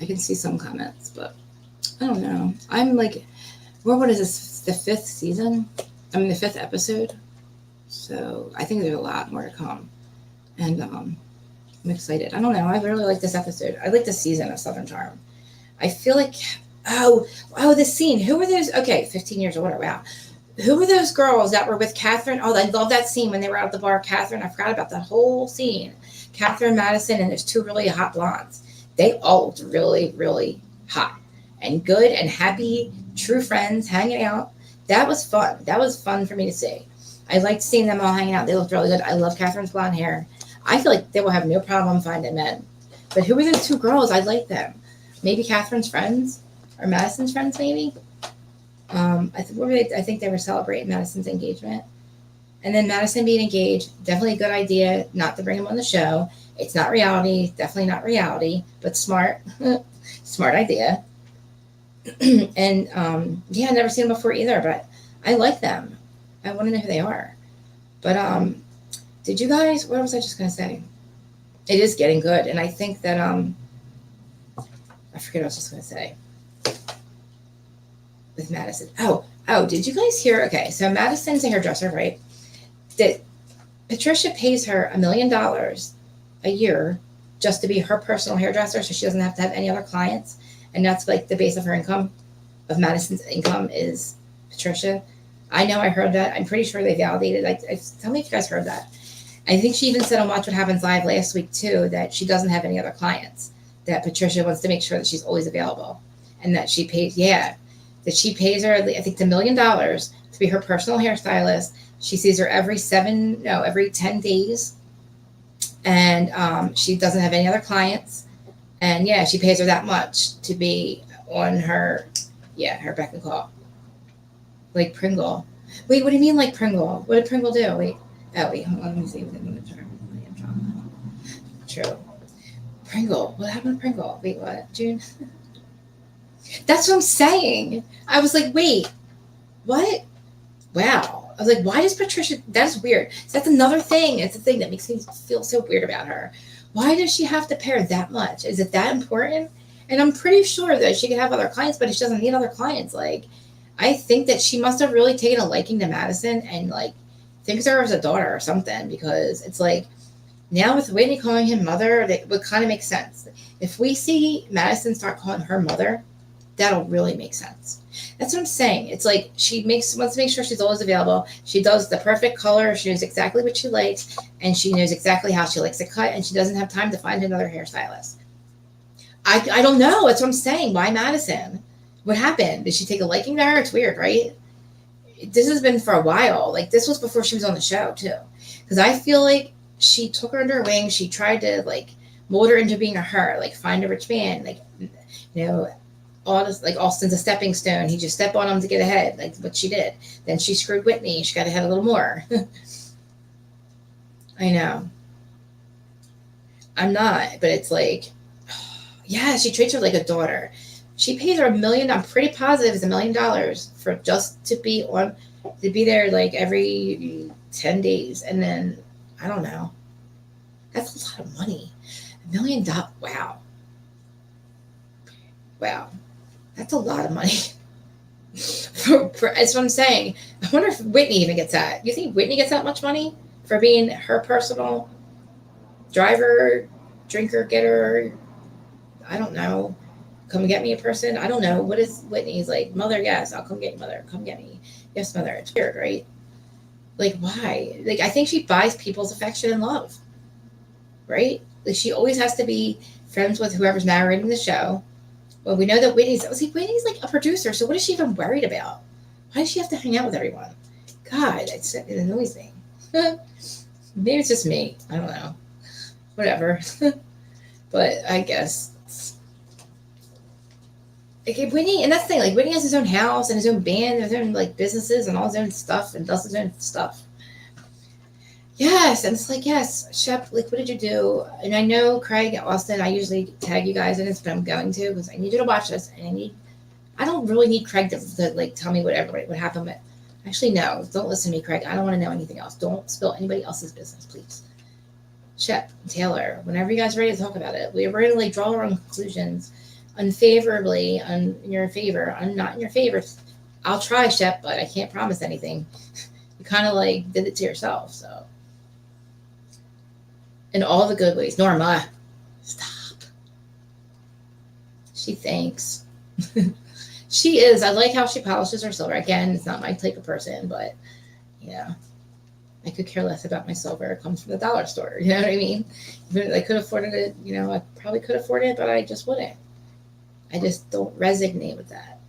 I can see some comments, but I don't know. I'm like, what is this? The 5th season? I mean, the 5th episode. So I think there's a lot more to come. And I'm excited. I don't know. I really like this episode. I like this season of Southern Charm. I feel like, this scene. Who were those? Okay, 15 years older. Wow. Who were those girls that were with Catherine? Oh, I love that scene when they were out at the bar. Catherine, I forgot about that whole scene. Catherine, Madison, and there's 2 really hot blondes. They all looked really, really hot and good and happy, true friends, hanging out. That was fun. That was fun for me to see. I liked seeing them all hanging out. They looked really good. I love Catherine's blonde hair. I feel like they will have no problem finding men. But who were those 2 girls? I like them. Maybe Catherine's friends or Madison's friends, maybe. I think they were celebrating Madison's engagement. And then Madison being engaged, definitely a good idea not to bring him on the show. It's not reality, definitely not reality, but smart. Smart idea. And I've never seen them before either, but I like them. I want to know who they are. But did you guys, what was I just going to say? It is getting good. And I think that, I forget what I was just going to say. With Madison. Oh, did you guys hear? Okay, so Madison's a hairdresser, right? That Patricia pays her $1 million a year just to be her personal hairdresser, so she doesn't have to have any other clients. And that's like the base of her income, of Madison's income, is Patricia. I know I heard that. I'm pretty sure they validated. Tell me if you guys heard that. I think she even said on Watch What Happens Live last week too that she doesn't have any other clients. That Patricia wants to make sure that she's always available, and that she pays. That she pays her, I think, $1 million to be her personal hairstylist. She sees her every 10 days. And she doesn't have any other clients. And she pays her that much to be on her beck and call. Like Pringle. Wait, what do you mean like Pringle? What did Pringle do? Wait, hold on, let me see. True. Pringle. What happened to Pringle? Wait, what? June? That's what I'm saying. I was like, wait, what? Wow. I was like, why does Patricia, that's weird. So that's another thing. It's a thing that makes me feel so weird about her. Why does she have to pay her that much? Is it that important? And I'm pretty sure that she could have other clients, but she doesn't need other clients. Like, I think that she must have really taken a liking to Madison and like thinks of her as a daughter or something, because it's like, now with Whitney calling him mother, that would kind of make sense. If we see Madison start calling her mother, that'll really make sense. That's what I'm saying. It's like she wants to make sure she's always available. She does the perfect color. She knows exactly what she likes, and she knows exactly how she likes to cut, and she doesn't have time to find another hairstylist. I don't know. That's what I'm saying. Why Madison? What happened? Did she take a liking to her? It's weird, right? This has been for a while. Like, this was before she was on the show, too. Because I feel like she took her under her wing. She tried to, like, mold her into being her, like, find a rich man, like, all this, like Austin's a stepping stone. He just stepped on him to get ahead, like what she did. Then she screwed Whitney. She got ahead a little more. I know. I'm not, but it's like, she treats her like a daughter. She pays her $1 million. I'm pretty positive it's $1 million for just to be there like every 10 days. And then, I don't know. That's a lot of money. $1 million. Wow. That's a lot of money. That's what I'm saying. I wonder if Whitney even gets that. You think Whitney gets that much money for being her personal driver, drinker, getter? I don't know. come get me in person. I don't know. What is Whitney's like, mother, yes, I'll come get you, mother. Come get me. Yes, mother. It's weird, right? Like, why? Like, I think she buys people's affection and love, right? Like, she always has to be friends with whoever's narrating the show. Well, we know that Whitney's like a producer, so what is she even worried about? Why does she have to hang out with everyone? God, it annoys me. Maybe it's just me. I don't know. Whatever. But I guess. Like Whitney, and that's the thing, like Whitney has his own house and his own band, his own like businesses and all his own stuff and does his own stuff. Yes, and it's like, yes, Shep, like what did you do? And I know Craig and Austin, I usually tag you guys in this, but I'm going to because I need you to watch this, and I don't really need Craig to like tell me what happened, but actually no, don't listen to me, Craig. I don't want to know anything else. Don't spill anybody else's business, please. Shep, Taylor, whenever you guys are ready to talk about it, we're going to like draw our own conclusions. Unfavorably, in your favor, not in your favor. I'll try, Shep, but I can't promise anything. You kind of like did it to yourself, so. In all the good ways. Norma, stop. She thinks. She is. I like how she polishes her silver. Again, it's not my type of person, but, I could care less about my silver. It comes from the dollar store. You know what I mean? I could afford it, I probably could afford it, but I just wouldn't. I just don't resonate with that.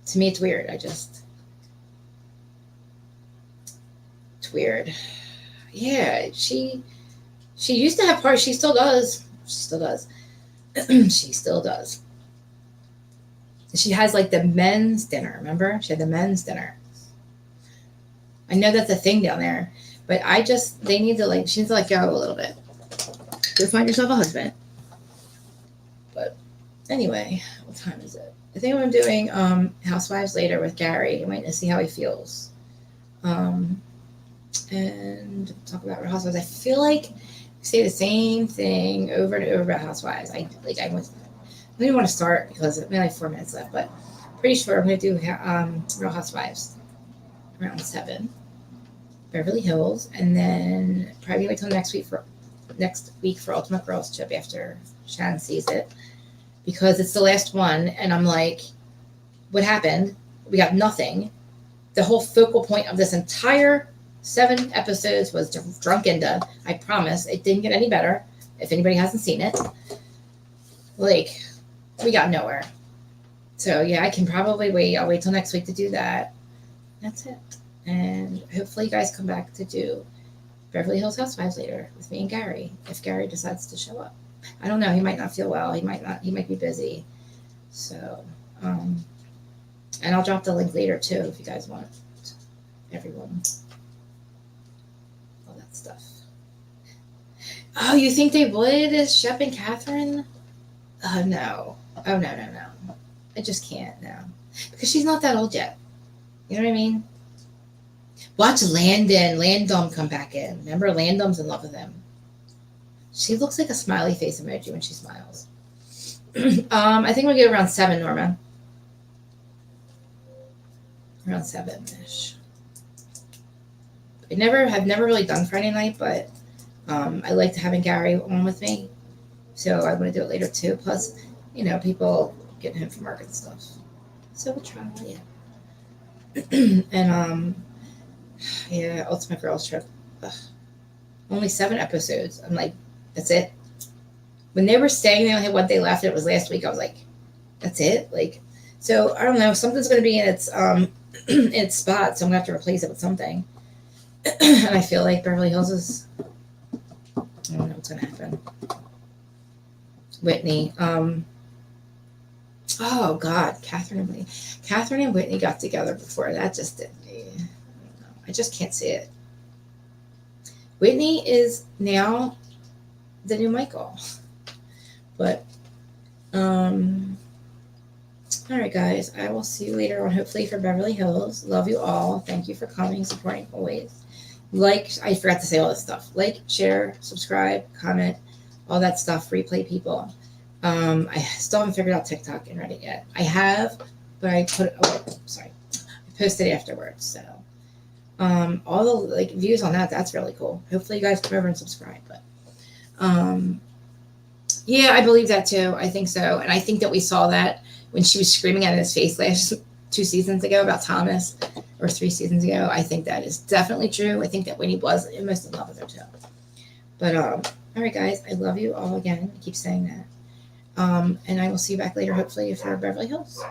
To me, it's weird. It's weird. Yeah, she used to have parties. She still does. She still does. She still does. She has like the men's dinner. Remember? She had the men's dinner. I know that's a thing down there, but they need to she needs to let go a little bit. Go find yourself a husband. But anyway, what time is it? I think I'm doing Housewives later with Gary. I'm waiting to see how he feels. And talk about Real Housewives. I feel like I say the same thing over and over about Housewives. I don't even want to start because we only have 4 minutes left, but pretty sure I'm going to do Real Housewives around 7. Beverly Hills, and then probably wait till next week for Ultimate Girls Trip after Shannon sees it, because it's the last one, and I'm like, what happened? We got nothing. The whole focal point of this entire 7 episodes was Drunkinda. I promise it didn't get any better. If anybody hasn't seen it, we got nowhere. So yeah, I can probably wait. I'll wait till next week to do that. That's it. And hopefully you guys come back to do Beverly Hills Housewives later with me and Gary, if Gary decides to show up. I don't know. He might not feel well. He might be busy. So, and I'll drop the link later too if you guys want everyone. All that stuff. Oh, you think they would as Shep and Catherine? Oh, no. Oh, no. I just can't now. Because she's not that old yet. You know what I mean? Watch Landon come back in. Remember, Landon's in love with him. She looks like a smiley face emoji when she smiles. I think we'll get around 7, Norma. Around 7-ish. I've never really done Friday night, but I liked having Gary on with me. So I want to do it later too. Plus, people getting home from work and stuff. So we'll try, yeah. And yeah, Ultimate Girls Trip. Ugh. Only 7 episodes. I'm like, that's it. When they were saying they only had one day left, it was last week. I was like, that's it. So I don't know. Something's going to be in its in its spot, so I'm going to have to replace it with something. And I feel like Beverly Hills is. I don't know what's going to happen. Whitney. Oh God, Catherine and Whitney got together before. That just didn't. I just can't see it. Whitney is now the new Michael. But, all right, guys. I will see you later on, hopefully, for Beverly Hills. Love you all. Thank you for coming, supporting always. I forgot to say all this stuff. Like, share, subscribe, comment, all that stuff. Replay people. I still haven't figured out TikTok and Reddit yet. I have, but I posted afterwards, so. All the views on that's really cool. Hopefully you guys come over and subscribe, but Yeah, I believe that too. I think so. And I think that we saw that when she was screaming at his face last 2 seasons ago about Thomas, or 3 seasons ago. I think that is definitely true. I think that Winnie was almost in love with her too. But all right, guys, I love you all again. I keep saying that. And I will see you back later, hopefully, for Beverly Hills.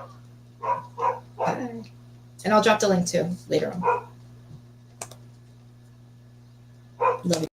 Bye. And I'll drop the link too later on. Love you.